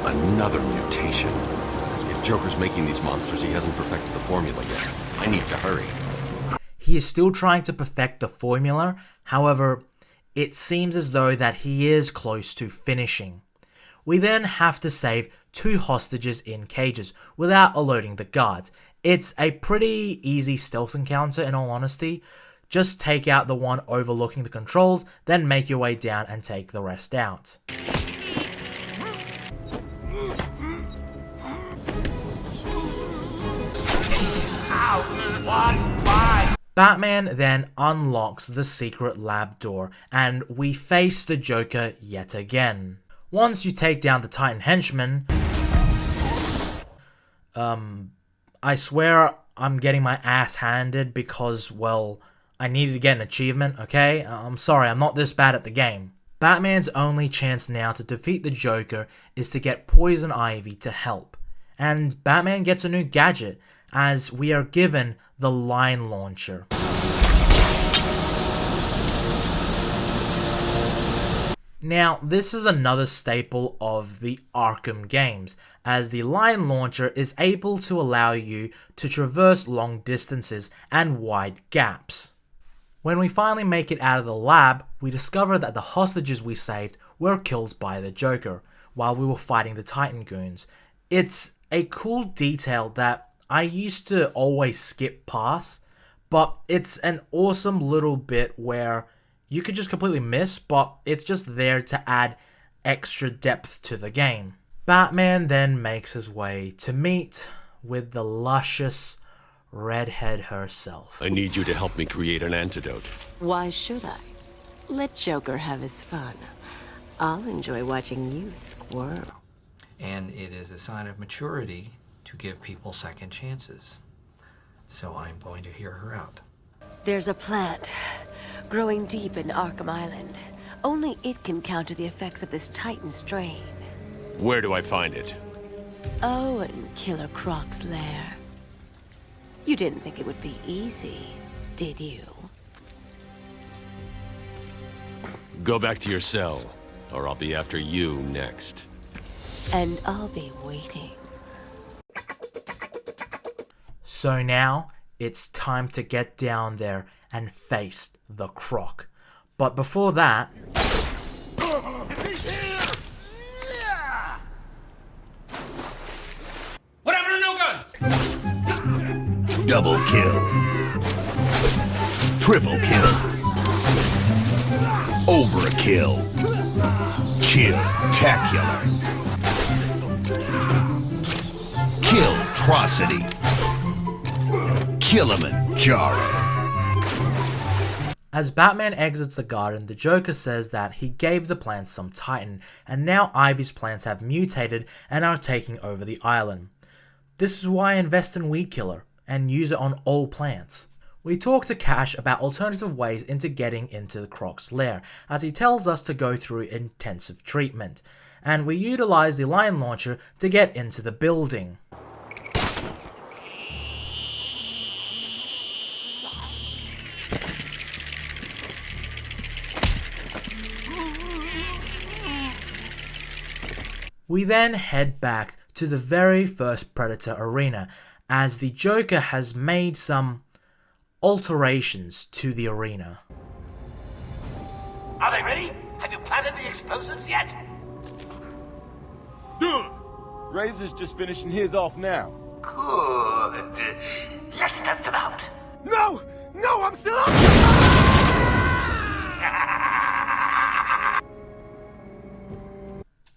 Another mutation. If Joker's making these monsters, he hasn't perfected the formula yet. I need to hurry. He is still trying to perfect the formula, however, it seems as though that he is close to finishing. We then have to save 2 hostages in cages without alerting the guards. It's a pretty easy stealth encounter in all honesty. Just take out the one overlooking the controls, then make your way down and take the rest out. Batman then unlocks the secret lab door and we face the Joker yet again. Once you take down the Titan henchman, I swear I'm getting my ass handed because, well, I needed to get an achievement, okay? I'm sorry, I'm not this bad at the game. Batman's only chance now to defeat the Joker is to get Poison Ivy to help. And Batman gets a new gadget, as we are given the line launcher. Now, this is another staple of the Arkham games, as the line launcher is able to allow you to traverse long distances and wide gaps. When we finally make it out of the lab, we discover that the hostages we saved were killed by the Joker while we were fighting the Titan goons. It's a cool detail that I used to always skip past, but it's an awesome little bit where you could just completely miss, but it's just there to add extra depth to the game. Batman then makes his way to meet with the luscious redhead herself. I need you to help me create an antidote. Why should I? Let Joker have his fun. I'll enjoy watching you squirm. And it is a sign of maturity to to give people second chances. So I'm going to hear her out. There's a plant growing deep in Arkham Island. Only it can counter the effects of this Titan strain. Where do I find it? Oh, in Killer Croc's lair. You didn't think it would be easy, did you? Go back to your cell, or I'll be after you next. And I'll be waiting. So now, it's time to get down there and face the Croc. But before that... What happened to no guns? Double kill. Triple kill. Overkill. Kill-tacular. Kill-trocity. Killaman-jarring. As Batman exits the garden, the Joker says that he gave the plants some Titan, and now Ivy's plants have mutated and are taking over the island. This is why I invest in Weed Killer, and use it on all plants. We talk to Cash about alternative ways into getting into the Croc's lair, as he tells us to go through intensive treatment, and we utilize the Lion Launcher to get into the building. We then head back to the very first Predator arena, as the Joker has made some alterations to the arena. Are they ready? Have you planted the explosives yet? Good. Razor's just finishing his off now. Good. Let's test them out. No! No, I'm still up!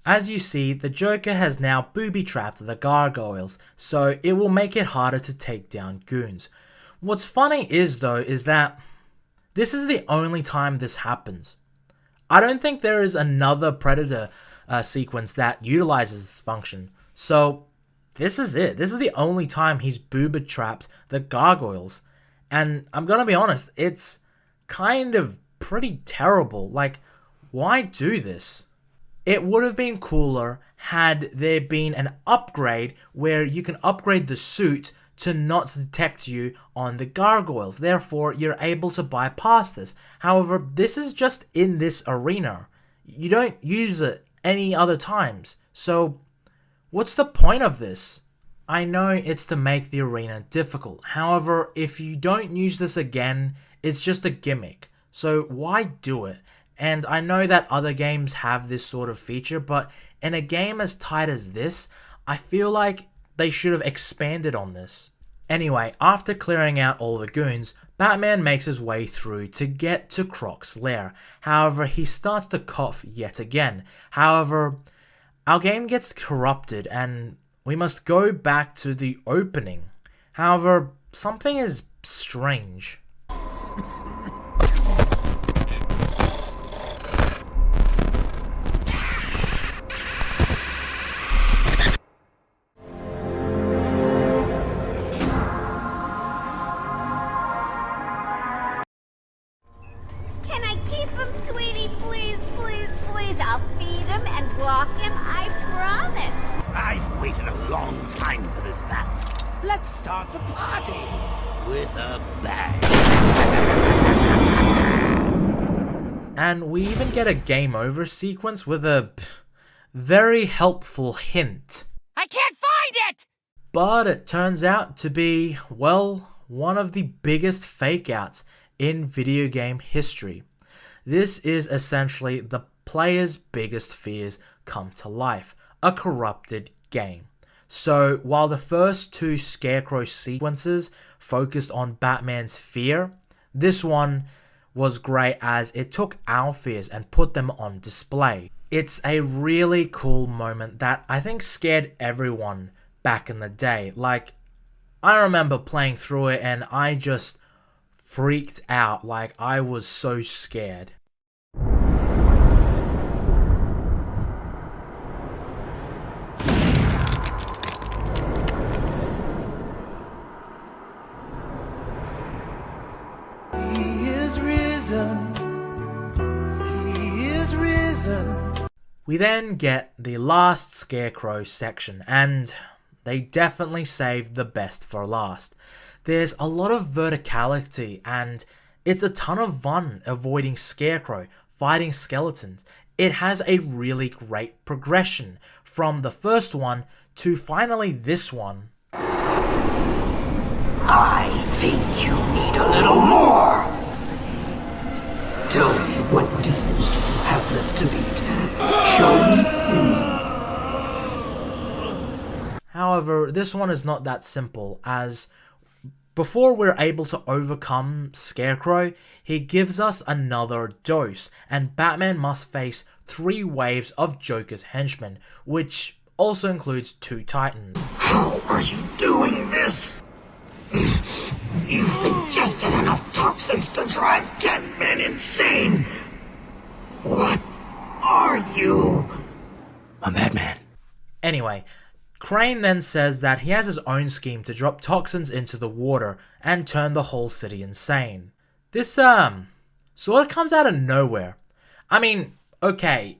As you see, the Joker has now booby-trapped the gargoyles, so it will make it harder to take down goons. What's funny is that this is the only time this happens. I don't think there is another Predator sequence that utilizes this function, so this is it. This is the only time he's booby-trapped the gargoyles, and I'm gonna be honest, it's kind of pretty terrible. Like, why do this? It would have been cooler had there been an upgrade where you can upgrade the suit to not detect you on the gargoyles. Therefore, you're able to bypass this. However, this is just in this arena. You don't use it any other times. So, what's the point of this? I know it's to make the arena difficult. However, if you don't use this again, it's just a gimmick. So, why do it? And I know that other games have this sort of feature, but in a game as tight as this, I feel like they should have expanded on this. Anyway, after clearing out all the goons, Batman makes his way through to get to Croc's lair. However, he starts to cough yet again. However, our game gets corrupted and we must go back to the opening. However, something is strange. I've waited a long time for this, Bats. Let's start the party with a bang. And we even get a game over sequence with a very helpful hint. I can't find it! But it turns out to be, well, one of the biggest fake outs in video game history. This is essentially the player's biggest fears come to life. A corrupted game. So while the first two Scarecrow sequences focused on Batman's fear, this one was great as it took our fears and put them on display. It's a really cool moment that I think scared everyone back in the day. Like, I remember playing through it and I just freaked out. Like, I was so scared. risen. He is risen. We then get the last Scarecrow section, and they definitely saved the best for last. There's a lot of verticality, and it's a ton of fun avoiding Scarecrow, fighting skeletons. It has a really great progression from the first one to finally this one. I think you need a little more. Tell me, what demons do you have left to beat? Shall we see? However, this one is not that simple, as before we're able to overcome Scarecrow, he gives us another dose, and Batman must face 3 waves of Joker's henchmen, which also includes 2 Titans. How are you doing this? You've ingested enough toxins to drive 10 men insane. What are you? I'm Batman. Anyway, Crane then says that he has his own scheme to drop toxins into the water and turn the whole city insane. This, sort of comes out of nowhere. I mean, okay,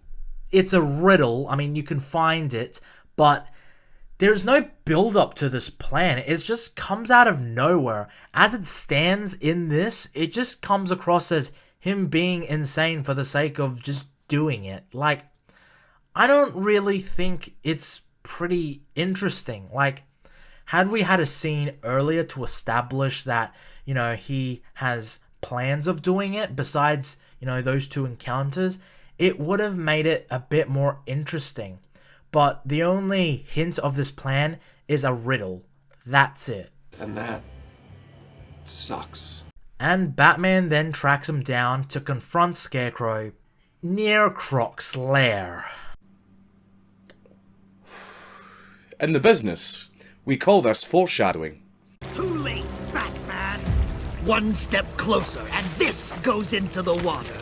it's a riddle, I mean, you can find it, but there's no build-up to this plan. It just comes out of nowhere. As it stands in this, it just comes across as him being insane for the sake of just doing it. Like, I don't really think it's pretty interesting. Like, had we had a scene earlier to establish that, you know, he has plans of doing it besides, you know, those 2 encounters, it would have made it a bit more interesting. But the only hint of this plan is a riddle. That's it. And that sucks. And Batman then tracks him down to confront Scarecrow near Croc's lair. In the business, we call this foreshadowing. Too late, Batman. One step closer, and this goes into the water.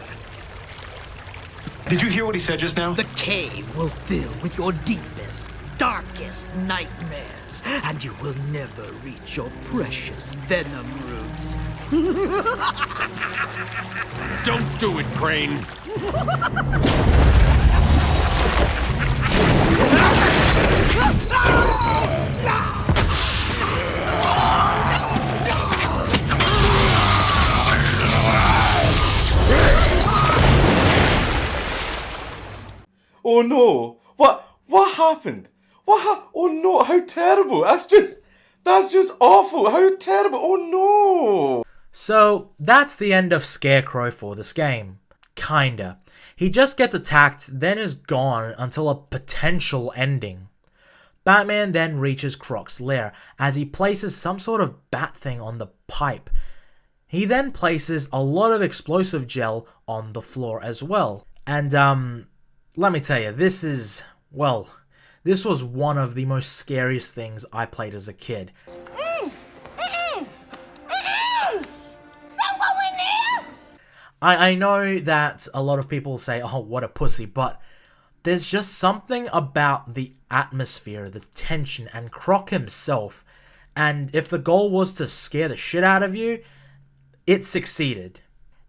Did you hear what he said just now? The cave will fill with your deepest, darkest nightmares, and you will never reach your precious venom roots. Don't do it, Crane. Oh no! What happened? Oh no! How terrible! That's just awful! How terrible! Oh no! So that's the end of Scarecrow for this game. Kinda. He just gets attacked, then is gone until a potential ending. Batman then reaches Croc's lair as he places some sort of bat thing on the pipe. He then places a lot of explosive gel on the floor as well. And let me tell you, this was one of the most scariest things I played as a kid. Don't go in there! I know that a lot of people say, oh, what a pussy, but there's just something about the atmosphere, the tension, and Croc himself, and if the goal was to scare the shit out of you, it succeeded.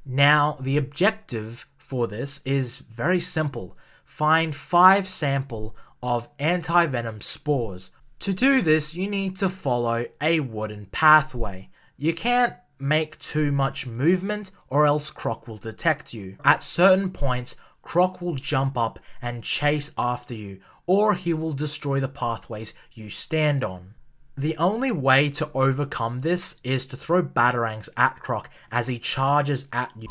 Now, the objective for this is very simple. Find 5 sample of anti-venom spores. To do this, you need to follow a wooden pathway. You can't make too much movement or else Croc will detect you. At certain points, Croc will jump up and chase after you, or he will destroy the pathways you stand on. The only way to overcome this is to throw batarangs at Croc as he charges at you.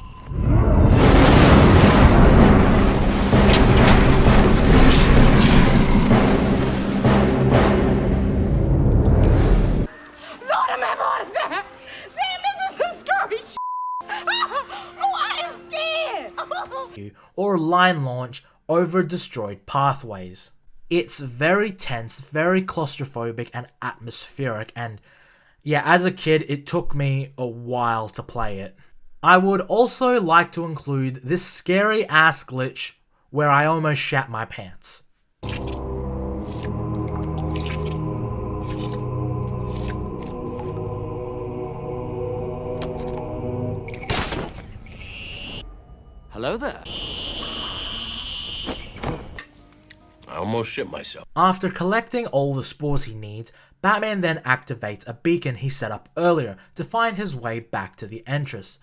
Lord, I'm having a heart attack! Damn, this is some scary shit! Oh, I am scared! Or line launch over destroyed pathways. It's very tense, very claustrophobic and atmospheric, and yeah, as a kid it took me a while to play it. I would also like to include this scary ass glitch where I almost shat my pants. Hello there. I almost shit myself. After collecting all the spores he needs, Batman then activates a beacon he set up earlier to find his way back to the entrance.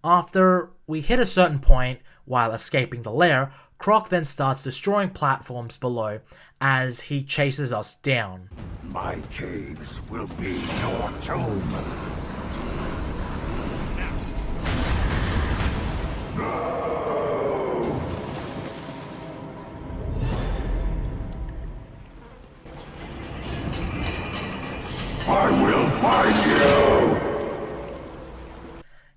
After we hit a certain point while escaping the lair, Croc then starts destroying platforms below as he chases us down. My caves will be your tomb. I will find you!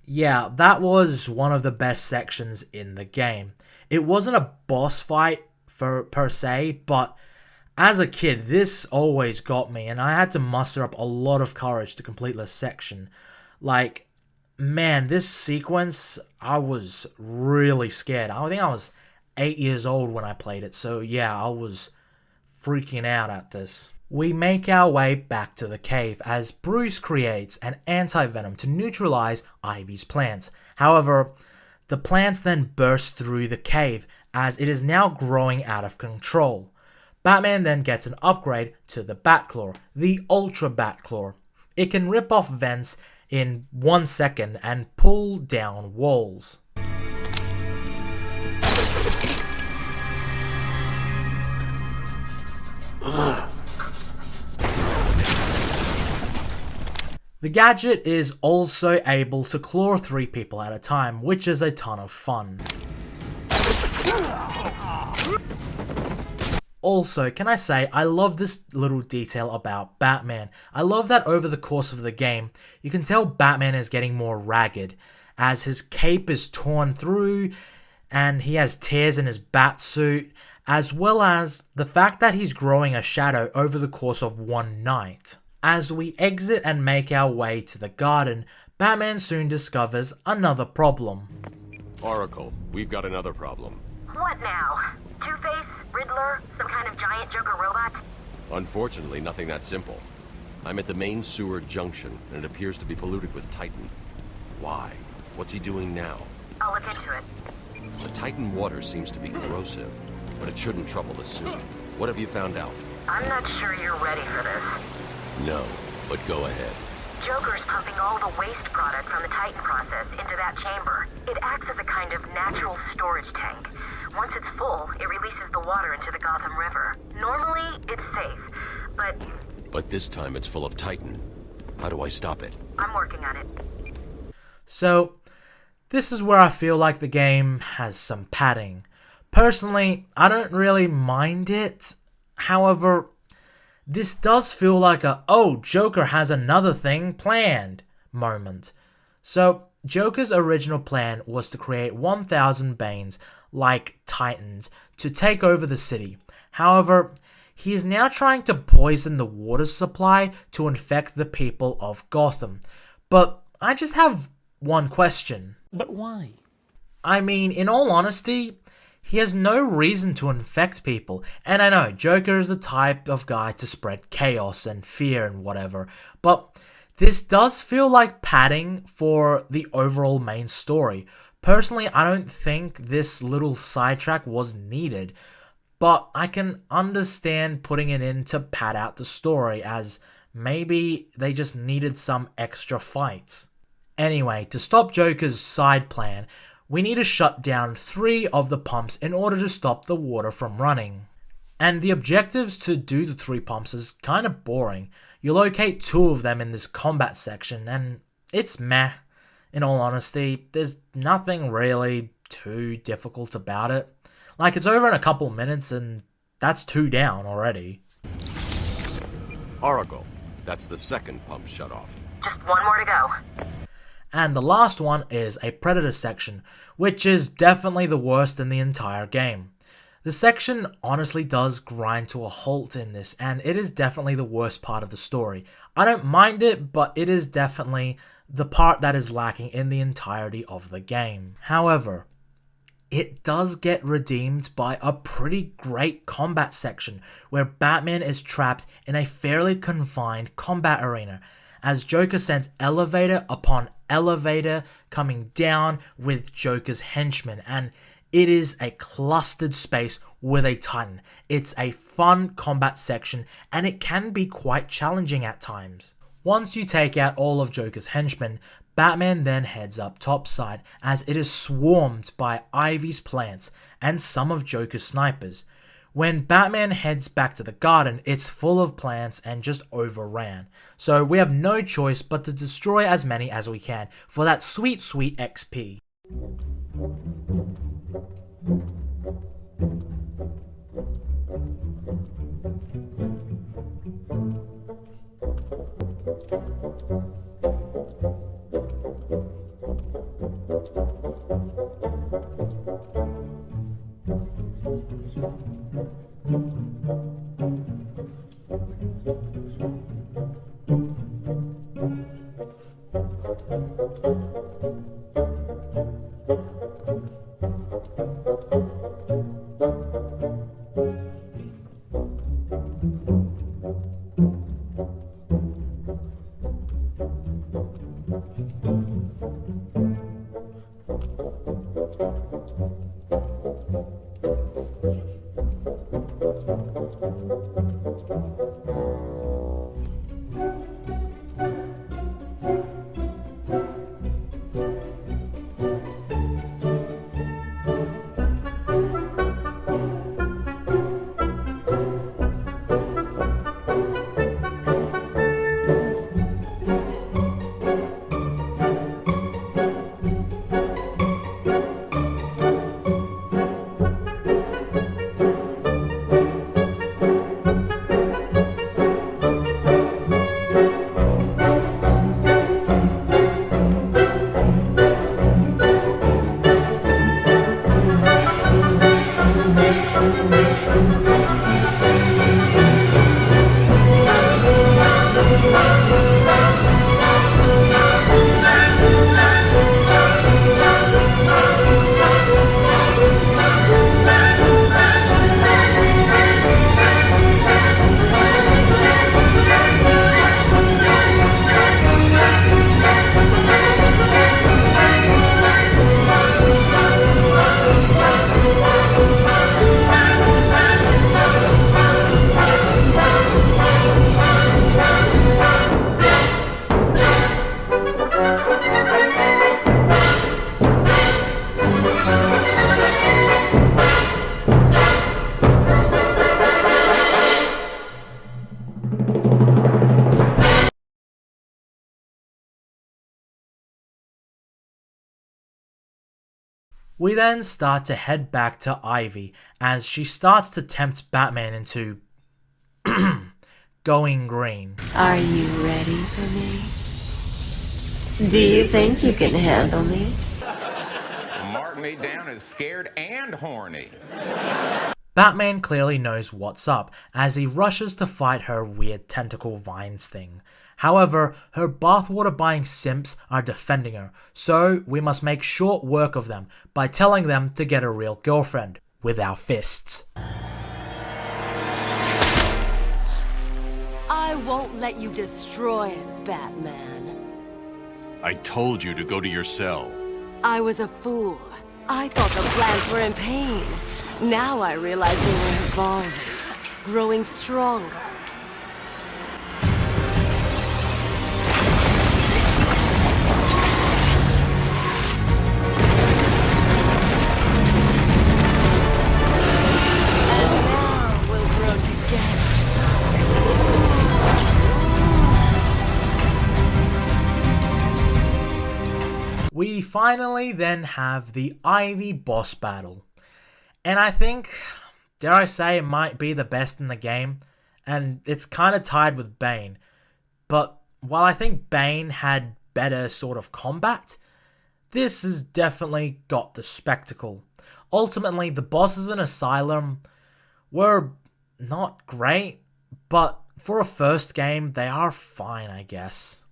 Yeah, that was one of the best sections in the game. It wasn't a boss fight per se, but as a kid, this always got me, and I had to muster up a lot of courage to complete this section. Like, man, this sequence, I was really scared. I think I was 8 years old when I played it, so yeah, I was freaking out at this. We make our way back to the cave as Bruce creates an anti-venom to neutralize Ivy's plants. However, the plants then burst through the cave as it is now growing out of control. Batman then gets an upgrade to the Batclaw, the Ultra Batclaw. It can rip off vents in 1 second and pull down walls. The gadget is also able to claw 3 people at a time, which is a ton of fun. Also, can I say, I love this little detail about Batman. I love that over the course of the game, you can tell Batman is getting more ragged, as his cape is torn through, and he has tears in his bat suit, as well as the fact that he's growing a shadow over the course of one night. As we exit and make our way to the garden, Batman soon discovers another problem. Oracle, we've got another problem. What now? Two-Face? Riddler? Some kind of giant Joker robot? Unfortunately, nothing that simple. I'm at the main sewer junction, and it appears to be polluted with Titan. Why? What's he doing now? I'll look into it. The Titan water seems to be corrosive, but it shouldn't trouble the suit. What have you found out? I'm not sure you're ready for this. No, but go ahead. Joker's pumping all the waste product from the Titan process into that chamber. It acts as a kind of natural storage tank. Once it's full, it releases the water into the Gotham River. Normally, it's safe, but... But this time it's full of Titan. How do I stop it? I'm working on it. So, this is where I feel like the game has some padding. Personally, I don't really mind it. However, this does feel like a, oh, Joker has another thing planned moment. So, Joker's original plan was to create 1,000 Banes, like Titans, to take over the city. However, he is now trying to poison the water supply to infect the people of Gotham. But I just have one question. But why? I mean, in all honesty, he has no reason to infect people. And I know, Joker is the type of guy to spread chaos and fear and whatever. But this does feel like padding for the overall main story. Personally, I don't think this little sidetrack was needed. But I can understand putting it in to pad out the story, as maybe they just needed some extra fights. Anyway, to stop Joker's side plan, we need to shut down 3 of the pumps in order to stop the water from running. And the objectives to do the 3 pumps is kind of boring. You locate 2 of them in this combat section, and it's meh. In all honesty, there's nothing really too difficult about it. Like, it's over in a couple minutes, and that's 2 down already. Oracle, that's the second pump shut off. Just 1 more to go. And the last one is a Predator section, which is definitely the worst in the entire game. The section honestly does grind to a halt in this, and it is definitely the worst part of the story. I don't mind it, but it is definitely the part that is lacking in the entirety of the game. However, it does get redeemed by a pretty great combat section, where Batman is trapped in a fairly confined combat arena, as Joker sends elevator upon elevator coming down with Joker's henchmen, and it is a clustered space with a Titan. It's a fun combat section, and it can be quite challenging at times. Once you take out all of Joker's henchmen, Batman then heads up topside as it is swarmed by Ivy's plants and some of Joker's snipers. When Batman heads back to the garden, it's full of plants and just overran. So we have no choice but to destroy as many as we can for that sweet, sweet XP. We then start to head back to Ivy as she starts to tempt Batman into going green. Are you ready for me? Do you think you can handle me? Mark me down as scared and horny. Batman clearly knows what's up as he rushes to fight her weird tentacle vines thing. However, her bathwater buying simps are defending her, so we must make short work of them by telling them to get a real girlfriend with our fists. I won't let you destroy it, Batman. I told you to go to your cell. I was a fool. I thought the plants were in pain. Now I realize they were evolving, growing stronger. And now we'll grow together. We finally then have the Ivy boss battle. And I think, dare I say, it might be the best in the game, and it's kind of tied with Bane. But while I think Bane had better sort of combat, this has definitely got the spectacle. Ultimately, the bosses in Asylum were not great, but for a first game, they are fine, I guess.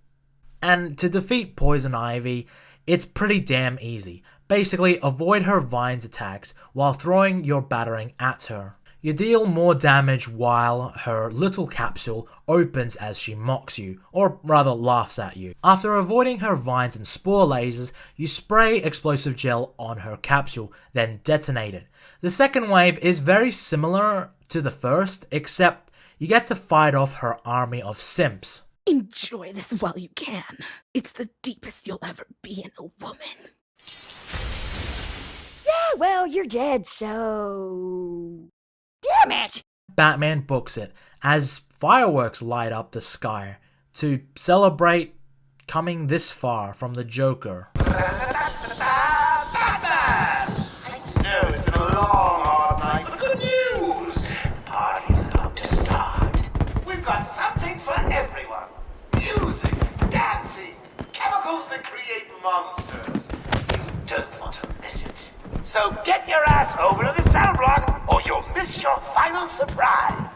And to defeat Poison Ivy, it's pretty damn easy. Basically, avoid her vines attacks while throwing your battering at her. You deal more damage while her little capsule opens as she mocks you, or rather laughs at you. After avoiding her vines and spore lasers, you spray explosive gel on her capsule, then detonate it. The second wave is very similar to the first, except you get to fight off her army of simps. Enjoy this while you can. It's the deepest you'll ever be in a woman. Yeah, well, you're dead, so... Damn it! Batman books it as fireworks light up the sky to celebrate coming this far from the Joker. No, it's been a long, hard night, but good news! Party's about to start. We've got something for everyone. Music, dancing, chemicals that create monsters. You don't want to miss it. So get your ass over to the cell block, or you'll miss your final surprise.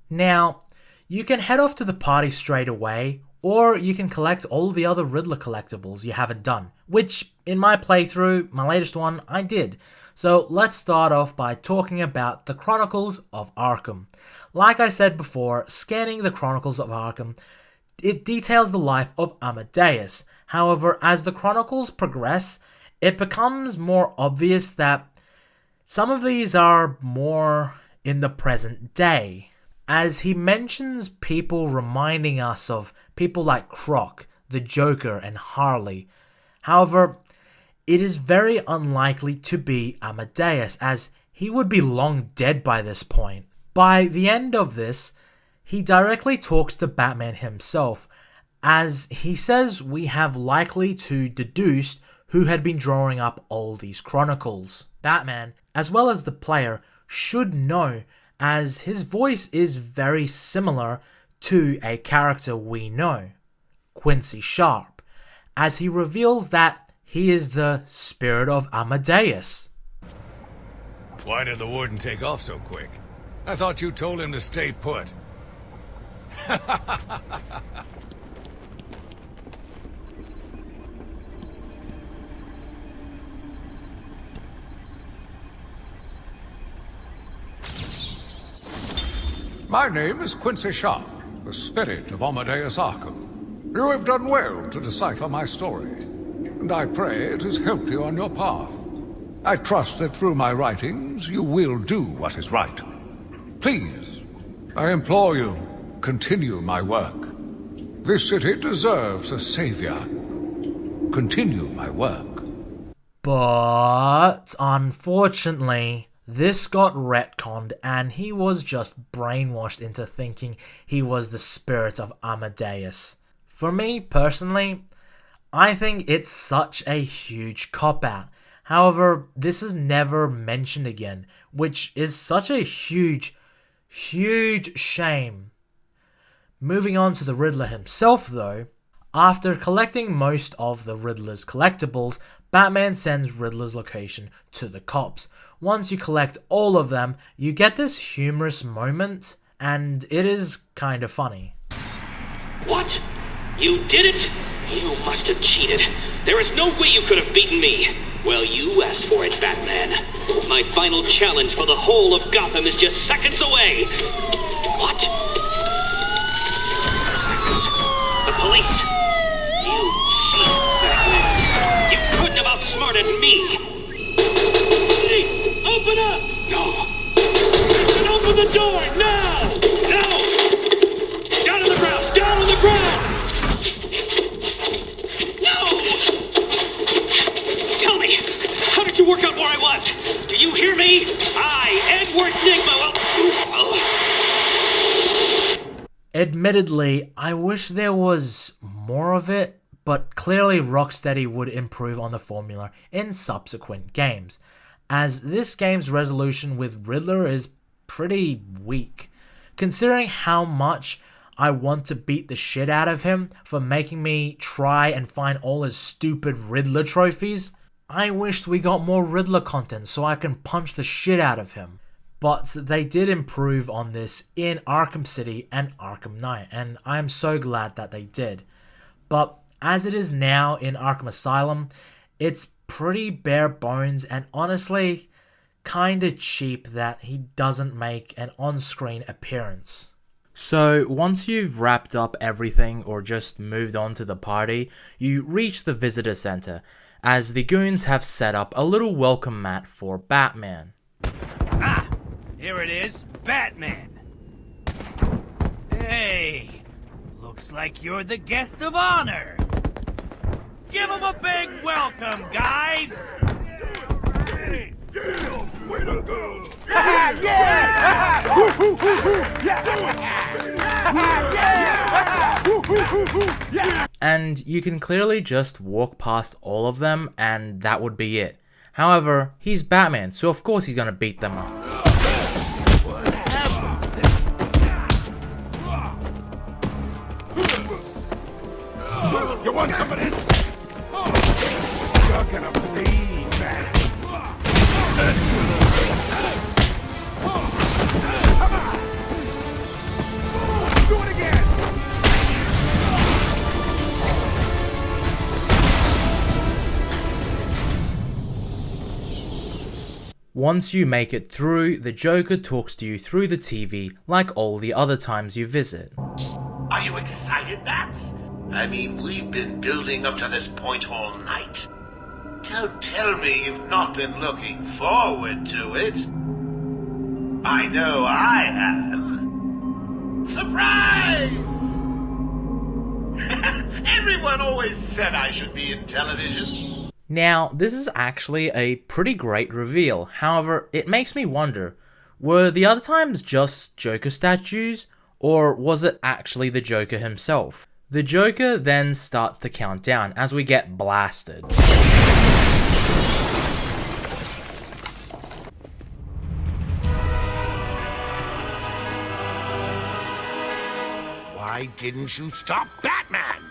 Now, you can head off to the party straight away, or you can collect all the other Riddler collectibles you haven't done, which, in my playthrough, my latest one, I did. So let's start off by talking about the Chronicles of Arkham. Like I said before, scanning the Chronicles of Arkham, it details the life of Amadeus. However, as the Chronicles progress, it becomes more obvious that some of these are more in the present day, as he mentions people reminding us of people like Croc, the Joker, and Harley. However, it is very unlikely to be Amadeus, as he would be long dead by this point. By the end of this, he directly talks to Batman himself, as he says we have likely to deduce who had been drawing up all these chronicles. Batman, as well as the player, should know, as his voice is very similar to a character we know, Quincy Sharp, as he reveals that he is the spirit of Amadeus. Why did the warden take off so quick? I thought you told him to stay put. My name is Quincy Sharp, the spirit of Amadeus Arkham. You have done well to decipher my story, and I pray it has helped you on your path. I trust that through my writings you will do what is right. Please, I implore you, continue my work. This city deserves a savior. Continue my work. But unfortunately, this got retconned and he was just brainwashed into thinking he was the spirit of Amadeus. For me, personally, I think it's such a huge cop-out. However, this is never mentioned again, which is such a huge shame. Moving on to the Riddler himself though, after collecting most of the Riddler's collectibles, Batman sends Riddler's location to the cops. Once you collect all of them, you get this humorous moment, and it is kind of funny. What? You did it? You must have cheated. There is no way you could have beaten me. Well, you asked for it, Batman. My final challenge for the whole of Gotham is just seconds away. What? Seconds? The police? You cheat, Batman. You couldn't have outsmarted me. Please, open up! No. Listen, open the door, now! Now! Down on the ground! Down on the ground! How did you work out where I was? Do you hear me? I, Edward Nigma, Admittedly, I wish there was more of it, but clearly Rocksteady would improve on the formula in subsequent games, as this game's resolution with Riddler is pretty weak. Considering how much I want to beat the shit out of him for making me try and find all his stupid Riddler trophies, I wished we got more Riddler content so I can punch the shit out of him. But they did improve on this in Arkham City and Arkham Knight, and I am so glad that they did. But as it is now in Arkham Asylum, it's pretty bare bones and honestly kinda cheap that he doesn't make an on-screen appearance. So once you've wrapped up everything or just moved on to the party, you reach the visitor center as the goons have set up a little welcome mat for Batman. Ah, here it is, Batman. Hey, looks like you're the guest of honor. Give him a big welcome, guys! Way to go! And you can clearly just walk past all of them and that would be it. However, he's Batman, so of course he's gonna beat them up. You want some of this? You're gonna bleed, man. Come on! Do it again! Once you make it through, the Joker talks to you through the TV like all the other times you visit. Are you excited, Bats? I mean, we've been building up to this point all night. Don't tell me you've not been looking forward to it. I know I have. Surprise! Everyone always said I should be in television. Now, this is actually a pretty great reveal. However, it makes me wonder, were the other times just Joker statues, or was it actually the Joker himself? The Joker then starts to count down as we get blasted. Why didn't you stop Batman?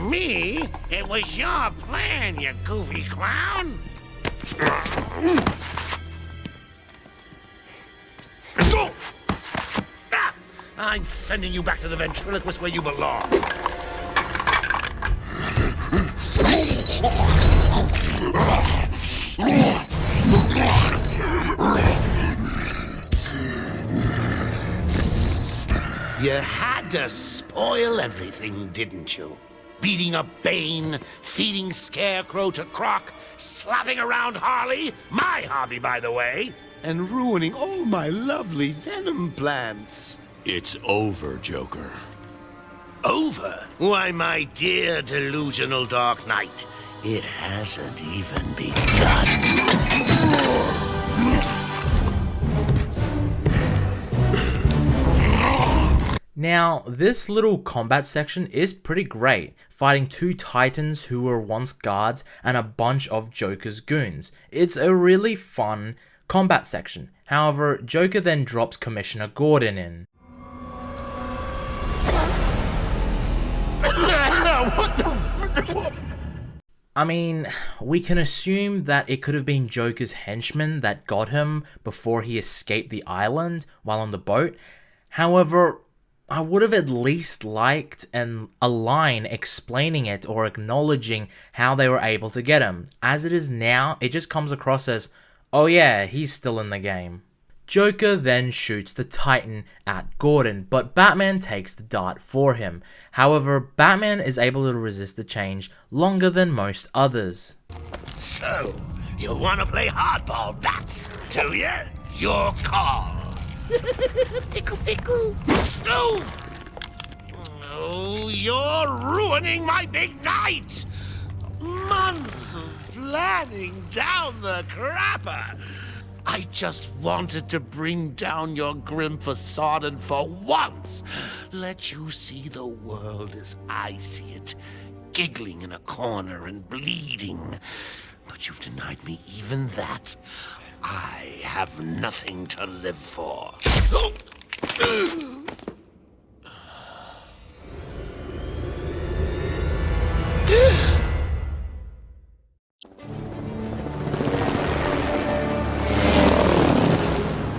Me? It was your plan, you goofy clown. I'm sending you back to the ventriloquist where you belong. You had to spoil everything, didn't you? Beating up Bane, feeding Scarecrow to Croc, slapping around Harley, my hobby by the way, and ruining all my lovely Venom plants. It's over, Joker. Over? Why, my dear delusional Dark Knight, it hasn't even begun. Now, this little combat section is pretty great, fighting two titans who were once guards and a bunch of Joker's goons. It's a really fun combat section. However, Joker then drops Commissioner Gordon in. I mean, we can assume that it could have been Joker's henchmen that got him before he escaped the island while on the boat. However, I would have at least liked a line explaining it or acknowledging how they were able to get him. As it is now, it just comes across as, oh yeah, he's still in the game. Joker then shoots the Titan at Gordon, but Batman takes the dart for him. However, Batman is able to resist the change longer than most others. So, you want to play hardball, Bats, do you? Your call. Pickle, pickle. No! Oh, you're ruining my big night! Months of planning down the crapper! I just wanted to bring down your grim facade and for once let you see the world as I see it, giggling in a corner and bleeding. But you've denied me even that. I have nothing to live for.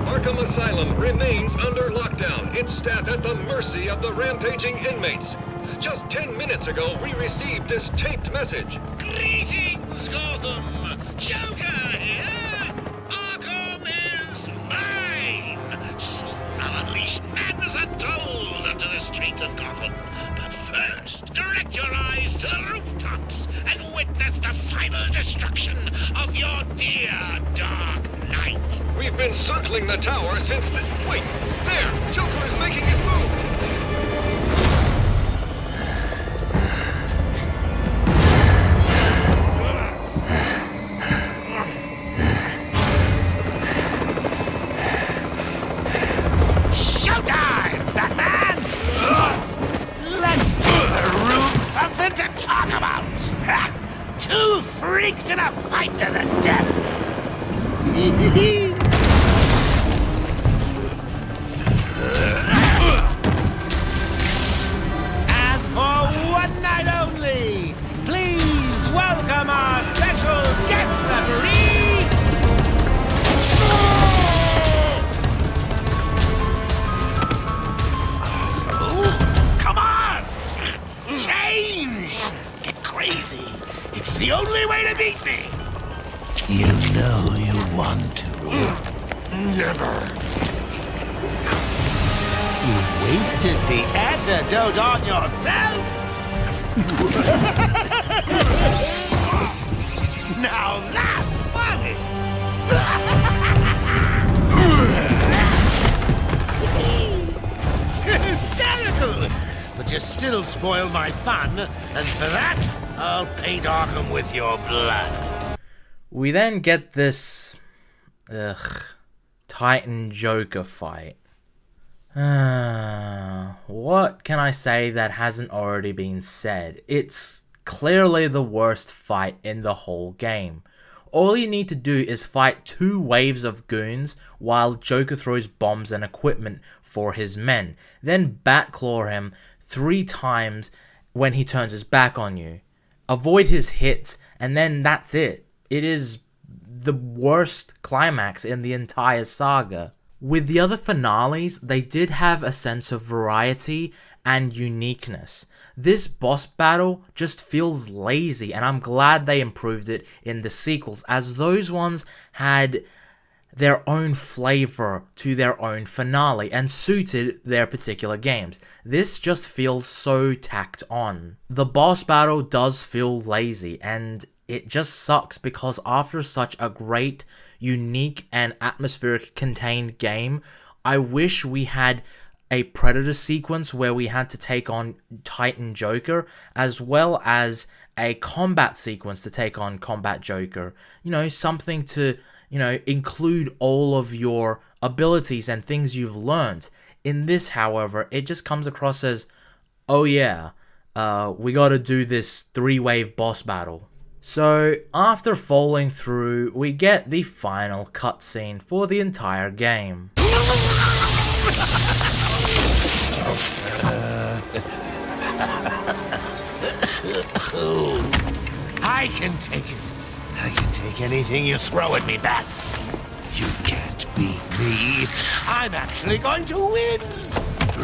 Arkham Asylum remains under lockdown, its staff at the mercy of the rampaging inmates. Just 10 minutes ago, we received this taped message. Greetings, Gotham! Joker here! Arkham is mine! Soon I'll unleash madness untold onto the streets of Gotham. But first, direct your eyes to the rooftops and witness the final destruction of your dear Dark Knight. We've been circling the tower since the... Wait! There! Joker is making his move! Showtime, Batman! Let's give the room something to talk about! Ha! Two freaks in a fight to the death! And for one night only, please welcome our special guest referee, oh, come on! Change! Get crazy! It's the only way to beat me! You know you want to. Never. You wasted the antidote on yourself? Now that's funny! Hysterical! But you still spoil my fun, and for that, I'll paint Arkham with your blood. We then get this Titan Joker fight. What can I say that hasn't already been said? It's clearly the worst fight in the whole game. All you need to do is fight 2 waves of goons while Joker throws bombs and equipment for his men. Then Batclaw him 3 times when he turns his back on you. Avoid his hits, and then that's it. It is the worst climax in the entire saga. With the other finales, they did have a sense of variety and uniqueness. This boss battle just feels lazy, and I'm glad they improved it in the sequels, as those ones had their own flavor to their own finale and suited their particular games. This just feels so tacked on. The boss battle does feel lazy, and it just sucks because after such a great, unique, and atmospheric contained game, I wish we had a Predator sequence where we had to take on Titan Joker, as well as a combat sequence to take on Combat Joker. You know, something to, include all of your abilities and things you've learned. In this, however, it just comes across as, oh yeah, we gotta do this 3-wave boss battle. So, after falling through, we get the final cutscene for the entire game. I can take it. I can take anything you throw at me, Bats. You can't beat me. I'm actually going to win.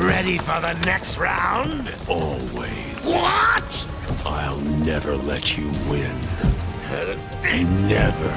Ready for the next round? Always. What? I'll never let you win. Never.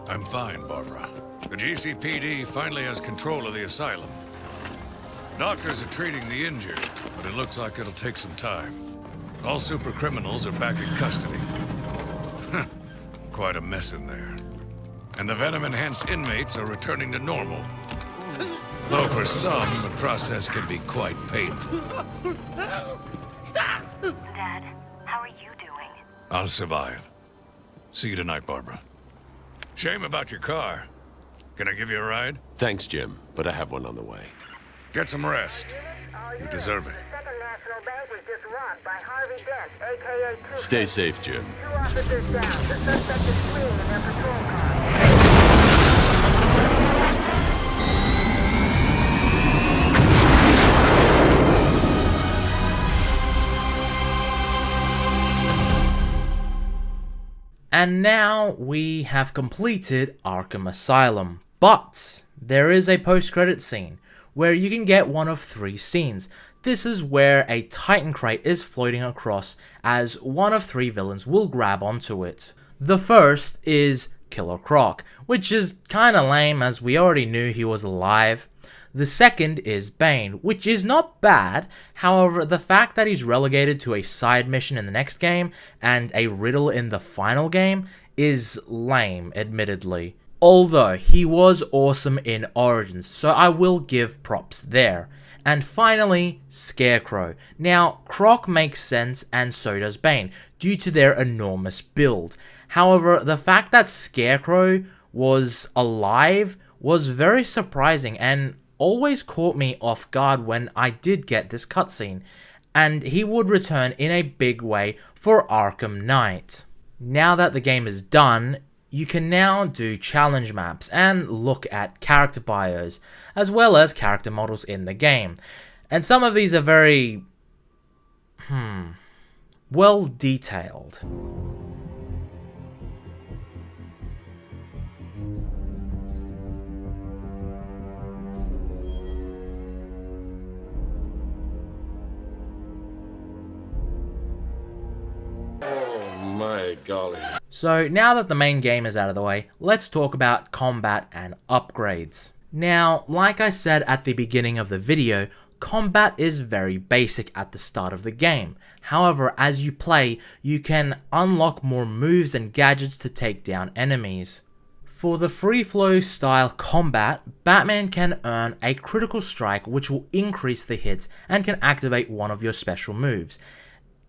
I'm fine, Barbara. The GCPD finally has control of the asylum. Doctors are treating the injured, but it looks like it'll take some time. All super criminals are back in custody. Quite a mess in there. And the venom-enhanced inmates are returning to normal. Though for some, the process can be quite painful. Dad, how are you doing? I'll survive. See you tonight, Barbara. Shame about your car. Can I give you a ride? Thanks, Jim, but I have one on the way. Get some rest. You deserve it. Second National Bank was just SWAT by Harvey Dent, aka Two. Stay safe, Jim. 2 officers down. The suspect is fleeing in their patrol car. And now we have completed Arkham Asylum, but there is a post-credit scene where you can get one of 3 scenes. This is where a Titan crate is floating across as one of 3 villains will grab onto it. The first is Killer Croc, which is kinda lame as we already knew he was alive. The second is Bane, which is not bad, however the fact that he's relegated to a side mission in the next game and a riddle in the final game is lame, admittedly. Although he was awesome in Origins, so I will give props there. And finally, Scarecrow. Now, Croc makes sense and so does Bane, due to their enormous build. However, the fact that Scarecrow was alive was very surprising and always caught me off guard when I did get this cutscene, and he would return in a big way for Arkham Knight. Now that the game is done, you can now do challenge maps and look at character bios, as well as character models in the game. And some of these are very, well detailed. My golly. So now that the main game is out of the way, let's talk about combat and upgrades. Now, like I said at the beginning of the video, combat is very basic at the start of the game. However, as you play, you can unlock more moves and gadgets to take down enemies. For the free flow style combat, Batman can earn a critical strike which will increase the hits and can activate one of your special moves.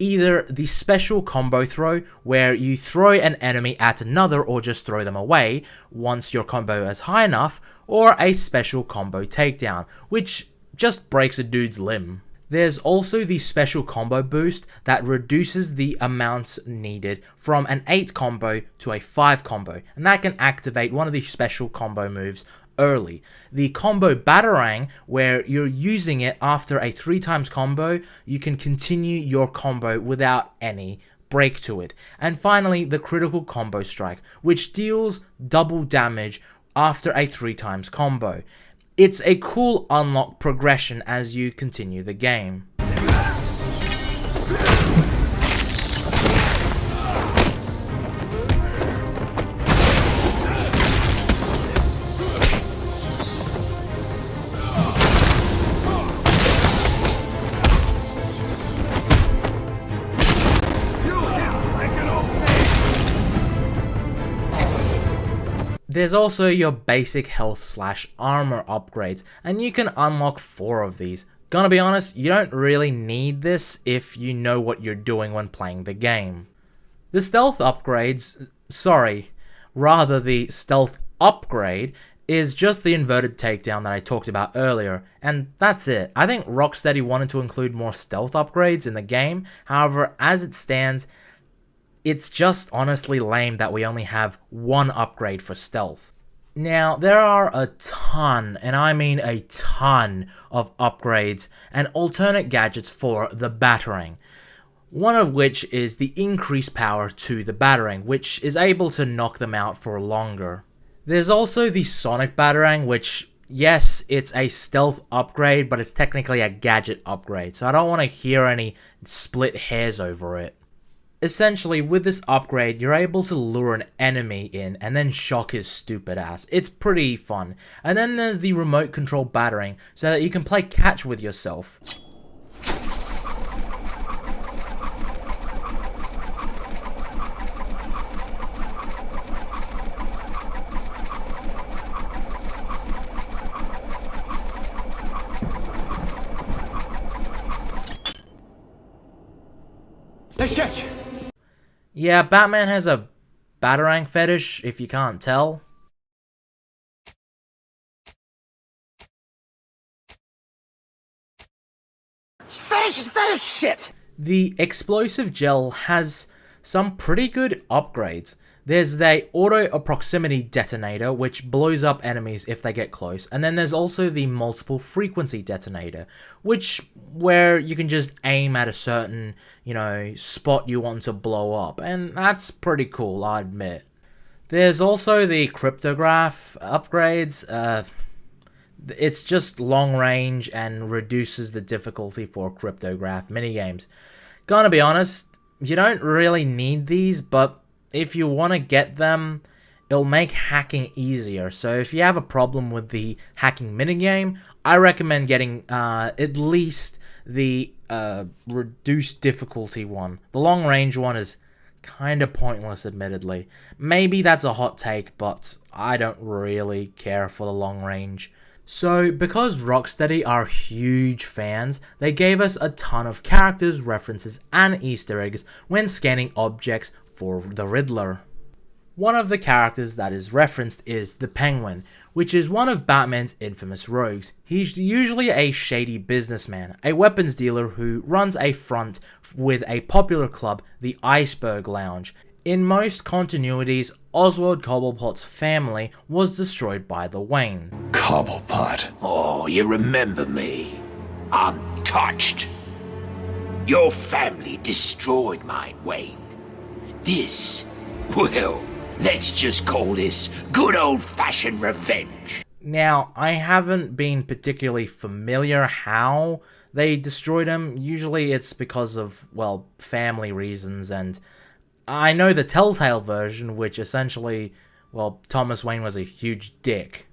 Either the special combo throw, where you throw an enemy at another or just throw them away once your combo is high enough, or a special combo takedown, which just breaks a dude's limb. There's also the special combo boost that reduces the amount needed from an 8 combo to a 5 combo, and that can activate one of the special combo moves early. The combo Batarang, where you're using it after a 3 times combo, you can continue your combo without any break to it. And finally, the critical combo strike, which deals double damage after a 3 times combo. It's a cool unlock progression as you continue the game. There's also your basic health / armor upgrades, and you can unlock 4 of these. Gonna be honest, you don't really need this if you know what you're doing when playing the game. The stealth upgrades, the stealth upgrade is just the inverted takedown that I talked about earlier, and that's it. I think Rocksteady wanted to include more stealth upgrades in the game, however, as it stands, it's just honestly lame that we only have 1 upgrade for stealth. Now, there are a ton, and I mean a ton, of upgrades and alternate gadgets for the Batarang. One of which is the increased power to the Batarang, which is able to knock them out for longer. There's also the Sonic Batarang, which, yes, it's a stealth upgrade, but it's technically a gadget upgrade, so I don't want to hear any split hairs over it. Essentially, with this upgrade, you're able to lure an enemy in and then shock his stupid ass. It's pretty fun. And then there's the remote control Batarang, so that you can play catch with yourself. Nice catch! Yeah, Batman has a Batarang fetish, if you can't tell. Fetish shit! The explosive gel has some pretty good upgrades. There's the auto proximity detonator, which blows up enemies if they get close, and then there's also the multiple frequency detonator, where you can just aim at a certain, spot you want to blow up, and that's pretty cool, I admit. There's also the cryptograph upgrades. It's just long range and reduces the difficulty for cryptograph minigames. Gonna be honest, you don't really need these, but if you want to get them, it'll make hacking easier. So if you have a problem with the hacking minigame, I recommend getting at least the reduced difficulty one. The long range one is kind of pointless, admittedly. Maybe that's a hot take, but I don't really care for the long range. So, because Rocksteady are huge fans, they gave us a ton of characters, references, and Easter eggs when scanning objects for the Riddler. One of the characters that is referenced is the Penguin, which is one of Batman's infamous rogues. He's usually a shady businessman, a weapons dealer who runs a front with a popular club, the Iceberg Lounge. In most continuities, Oswald Cobblepot's family was destroyed by the Wayne. Cobblepot. Oh, you remember me? I'm touched. Your family destroyed mine, Wayne. Let's just call this good old-fashioned revenge. Now, I haven't been particularly familiar how they destroyed him. Usually it's because of, family reasons, and I know the Telltale version, which essentially, Thomas Wayne was a huge dick.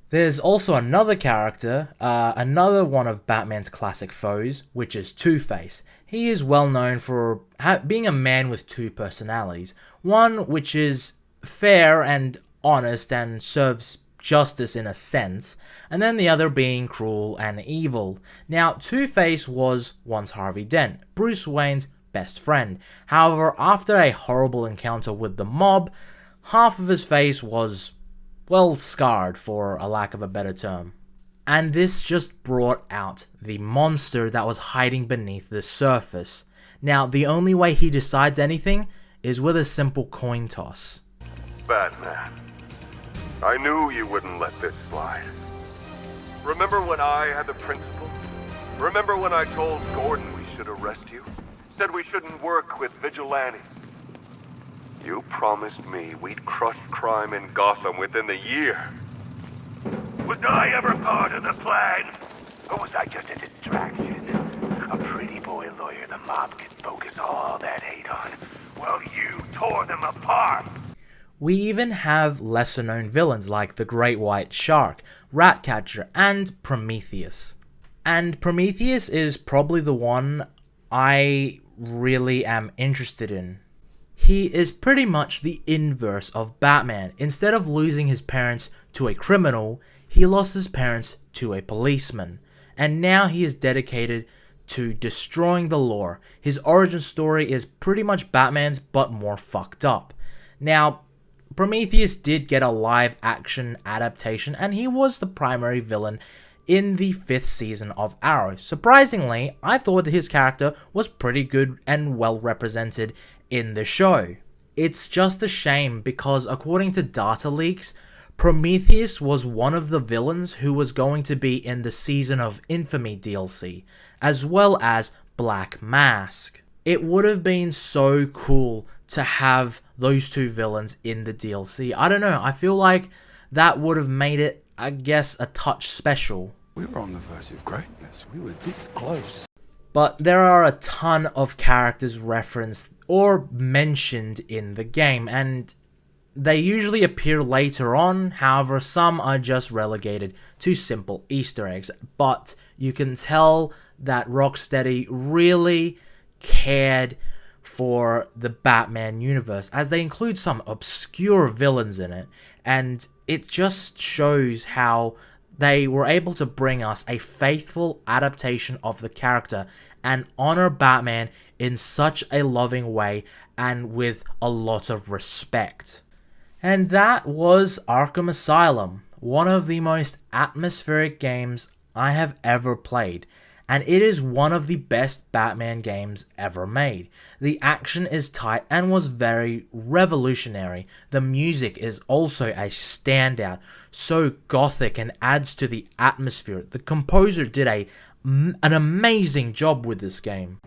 There's also another character, another one of Batman's classic foes, which is Two-Face. He is well known for being a man with two personalities. One which is fair and honest and serves justice in a sense, and then the other being cruel and evil. Now, Two-Face was once Harvey Dent, Bruce Wayne's best friend. However, after a horrible encounter with the mob, half of his face was, scarred, for a lack of a better term. And this just brought out the monster that was hiding beneath the surface. Now, the only way he decides anything is with a simple coin toss. Batman, I knew you wouldn't let this slide. Remember when I had the principal? Remember when I told Gordon we should arrest you? Said we shouldn't work with vigilantes. You promised me we'd crush crime in Gotham within the year. Was I ever part of the plan? Or was I just a distraction? A pretty boy lawyer the mob could focus all that hate on, while you tore them apart. We even have lesser known villains like the Great White Shark, Ratcatcher, and Prometheus. And Prometheus is probably the one I really am interested in. He is pretty much the inverse of Batman. Instead of losing his parents to a criminal, he lost his parents to a policeman. And now he is dedicated to destroying the law. His origin story is pretty much Batman's, but more fucked up. Now, Prometheus did get a live action adaptation, and he was the primary villain in the 5th season of Arrow. Surprisingly, I thought that his character was pretty good and well represented in the show. It's just a shame because according to data leaks, Prometheus was one of the villains who was going to be in the Season of Infamy DLC, as well as Black Mask. It would have been so cool to have those two villains in the DLC. I don't know, I feel like that would have made it, I guess, a touch special. We were on the verge of greatness. We were this close. But there are a ton of characters referenced or mentioned in the game, and they usually appear later on. However, some are just relegated to simple Easter eggs. But you can tell that Rocksteady really cared for the Batman universe, as they include some obscure villains in it, and it just shows how they were able to bring us a faithful adaptation of the character and honor Batman in such a loving way and with a lot of respect. And that was Arkham Asylum, one of the most atmospheric games I have ever played. and it is one of the best Batman games ever made. The action is tight and was very revolutionary. The music is also a standout, so gothic and adds to the atmosphere. The composer did an amazing job with this game.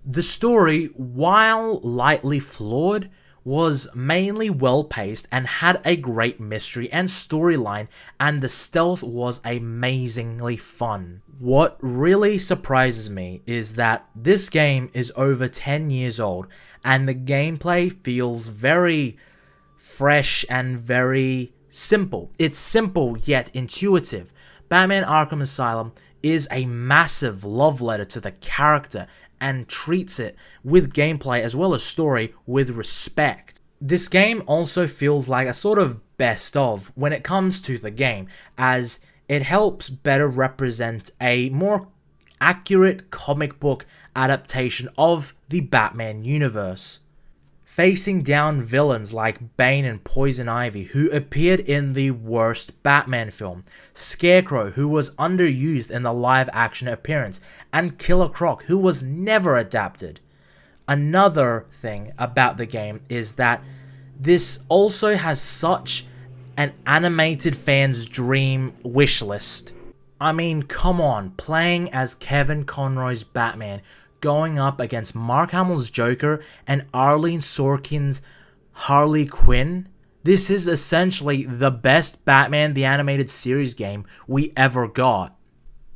The story, while lightly flawed, was mainly well paced and had a great mystery and storyline, and the stealth was amazingly fun. What really surprises me is that this game is over 10 years old and the gameplay feels very fresh and very simple. It's simple yet intuitive. Batman Arkham Asylum is a massive love letter to the character and treats it with gameplay as well as story with respect. This game also feels like a sort of best of when it comes to the game, as it helps better represent a more accurate comic book adaptation of the Batman universe. Facing down villains like Bane and Poison Ivy, who appeared in the worst Batman film, Scarecrow, who was underused in the live-action appearance, and Killer Croc, who was never adapted. Another thing about the game is that this also has such an animated fan's dream wish list. I mean, come on, playing as Kevin Conroy's Batman, going up against Mark Hamill's Joker and Arlene Sorkin's Harley Quinn. This is essentially the best Batman the Animated Series game we ever got.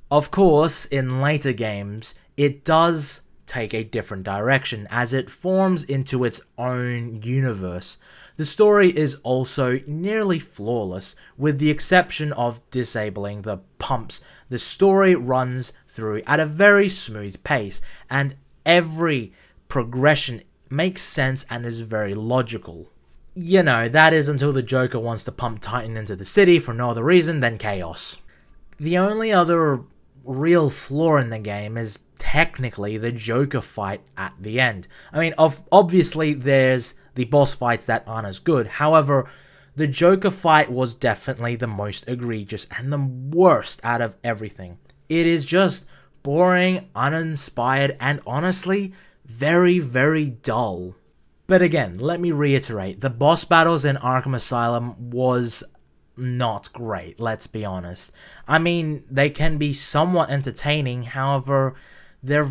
Of course, in later games, it does take a different direction as it forms into its own universe. The story is also nearly flawless, with the exception of disabling the pumps. The story runs through at a very smooth pace, and every progression makes sense and is very logical. You know, that is until the Joker wants to pump Titan into the city for no other reason than chaos. The only other real flaw in the game is technically the Joker fight at the end. I mean, obviously there's the boss fights that aren't as good. However, the Joker fight was definitely the most egregious and the worst out of everything. It is just boring, uninspired, and honestly, very, very dull. But again, let me reiterate, the boss battles in Arkham Asylum was not great, let's be honest. I mean, they can be somewhat entertaining, however, they're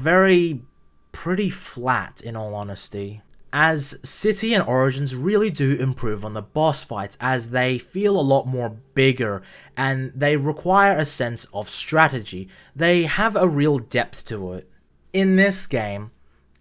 pretty flat in all honesty. As City and Origins really do improve on the boss fights, as they feel a lot more bigger and they require a sense of strategy. They have a real depth to it. In this game,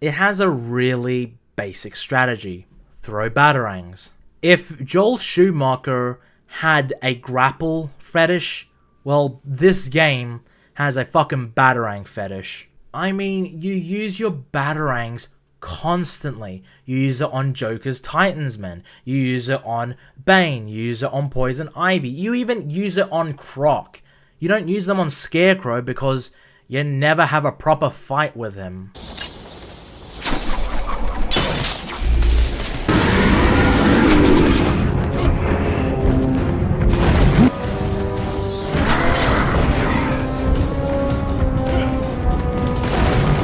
it has a really basic strategy. Throw batarangs. If Joel Schumacher had a grapple fetish, well, this game has a fucking batarang fetish. I mean, you use your batarangs constantly. You use it on Joker's Titansmen. You use it on Bane. You use it on Poison Ivy. You even use it on Croc. You don't use them on Scarecrow because you never have a proper fight with him.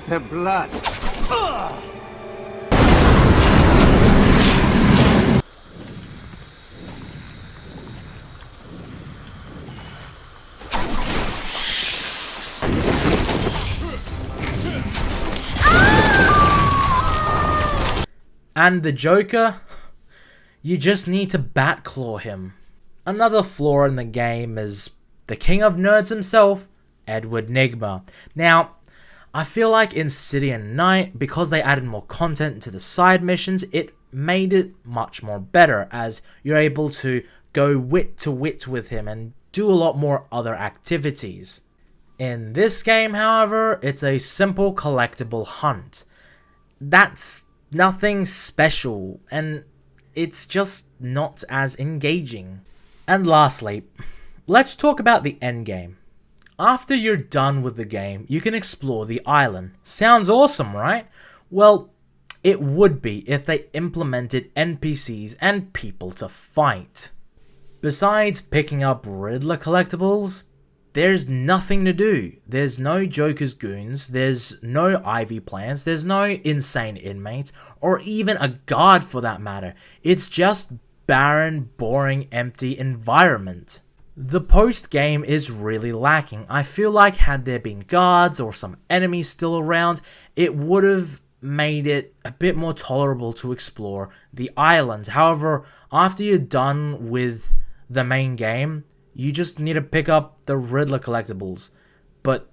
The blood. And the Joker, you just need to Batclaw him. Another flaw in the game is the king of nerds himself, Edward Nygma. Now, I feel like in City and Night, because they added more content to the side missions, it made it much more better, as you're able to go wit to wit with him and do a lot more other activities. In this game, however, it's a simple collectible hunt. That's nothing special, and it's just not as engaging. And lastly, let's talk about the endgame. After you're done with the game, you can explore the island. Sounds awesome, right? Well, it would be if they implemented NPCs and people to fight. Besides picking up Riddler collectibles, there's nothing to do. There's no Joker's goons, there's no Ivy plants, there's no insane inmates, or even a guard for that matter. It's just barren, boring, empty environment. The post-game is really lacking. I feel like had there been guards or some enemies still around, it would have made it a bit more tolerable to explore the island. However, after you're done with the main game, you just need to pick up the Riddler collectibles, but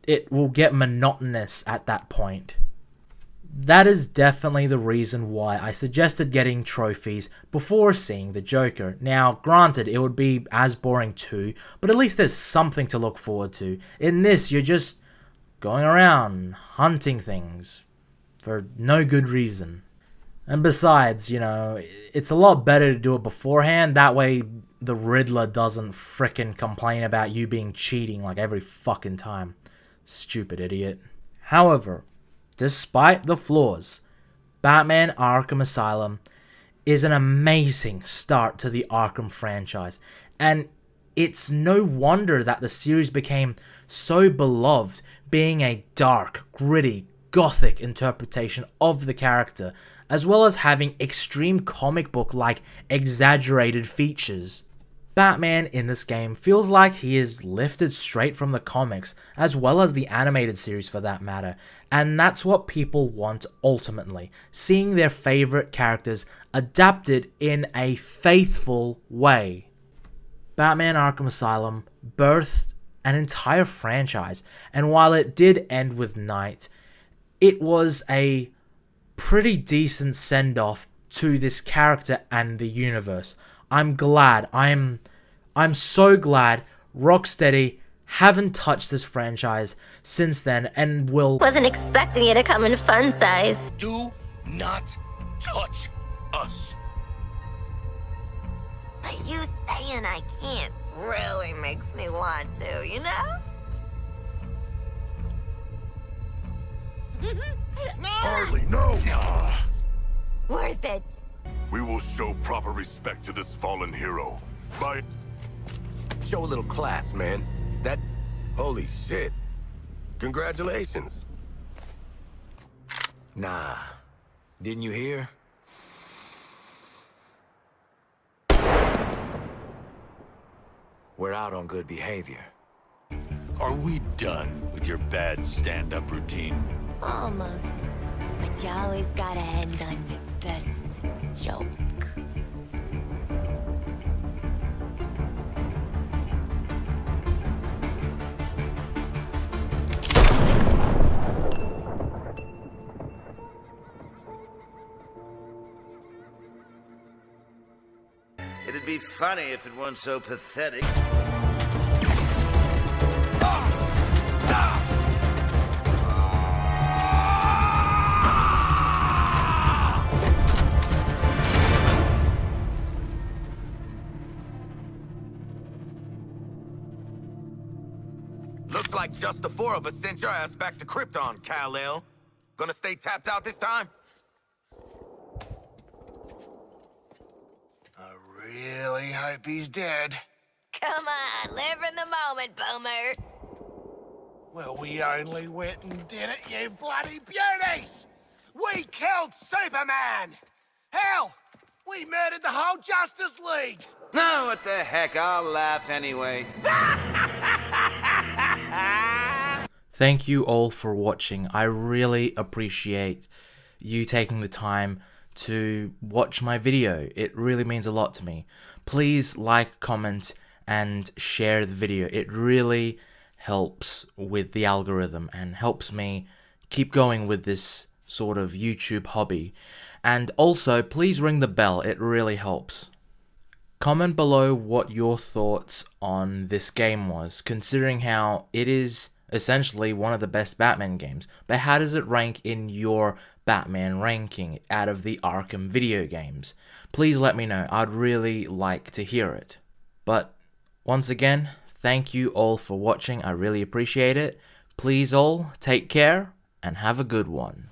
it will get monotonous at that point. That is definitely the reason why I suggested getting trophies before seeing the Joker. Now, granted, it would be as boring too, but at least there's something to look forward to. In this, you're just going around, hunting things, for no good reason. And besides, you know, it's a lot better to do it beforehand, that way the Riddler doesn't frickin' complain about you being cheating like every fucking time. Stupid idiot. However, despite the flaws, Batman Arkham Asylum is an amazing start to the Arkham franchise, and it's no wonder that the series became so beloved, being a dark, gritty, gothic interpretation of the character, as well as having extreme comic book-like exaggerated features. Batman in this game feels like he is lifted straight from the comics, as well as the animated series for that matter, and that's what people want ultimately, seeing their favorite characters adapted in a faithful way. Batman Arkham Asylum birthed an entire franchise, and while it did end with Knight, it was a pretty decent send-off to this character and the universe. I'm glad, I'm so glad Rocksteady haven't touched this franchise since then and will... Wasn't expecting you to come in fun size. Do not touch us. But you saying I can't really makes me want to, you know? Harley, no! Worth it. We will show proper respect to this fallen hero by... Show a little class, man. That... Holy shit. Congratulations. Nah. Didn't you hear? We're out on good behavior. Are we done with your bad stand-up routine? Almost. But you always gotta end on your best joke. It'd be funny if it weren't so pathetic. Looks like just the four of us sent your ass back to Krypton, Kal-El. Gonna stay tapped out this time? I really hope he's dead. Come on, live in the moment, Boomer. Well, we only went and did it, you bloody beauties! We killed Superman! Hell, we murdered the whole Justice League! No, what the heck, I'll laugh anyway. Thank you all for watching. I really appreciate you taking the time to watch my video. It really means a lot to me. Please like, comment, and share the video. It really helps with the algorithm and helps me keep going with this sort of YouTube hobby. And also, please ring the bell. It really helps. Comment below what your thoughts on this game was, considering how it is essentially one of the best Batman games. But how does it rank in your Batman ranking out of the Arkham video games? Please let me know. I'd really like to hear it. But once again, thank you all for watching. I really appreciate it. Please all take care and have a good one.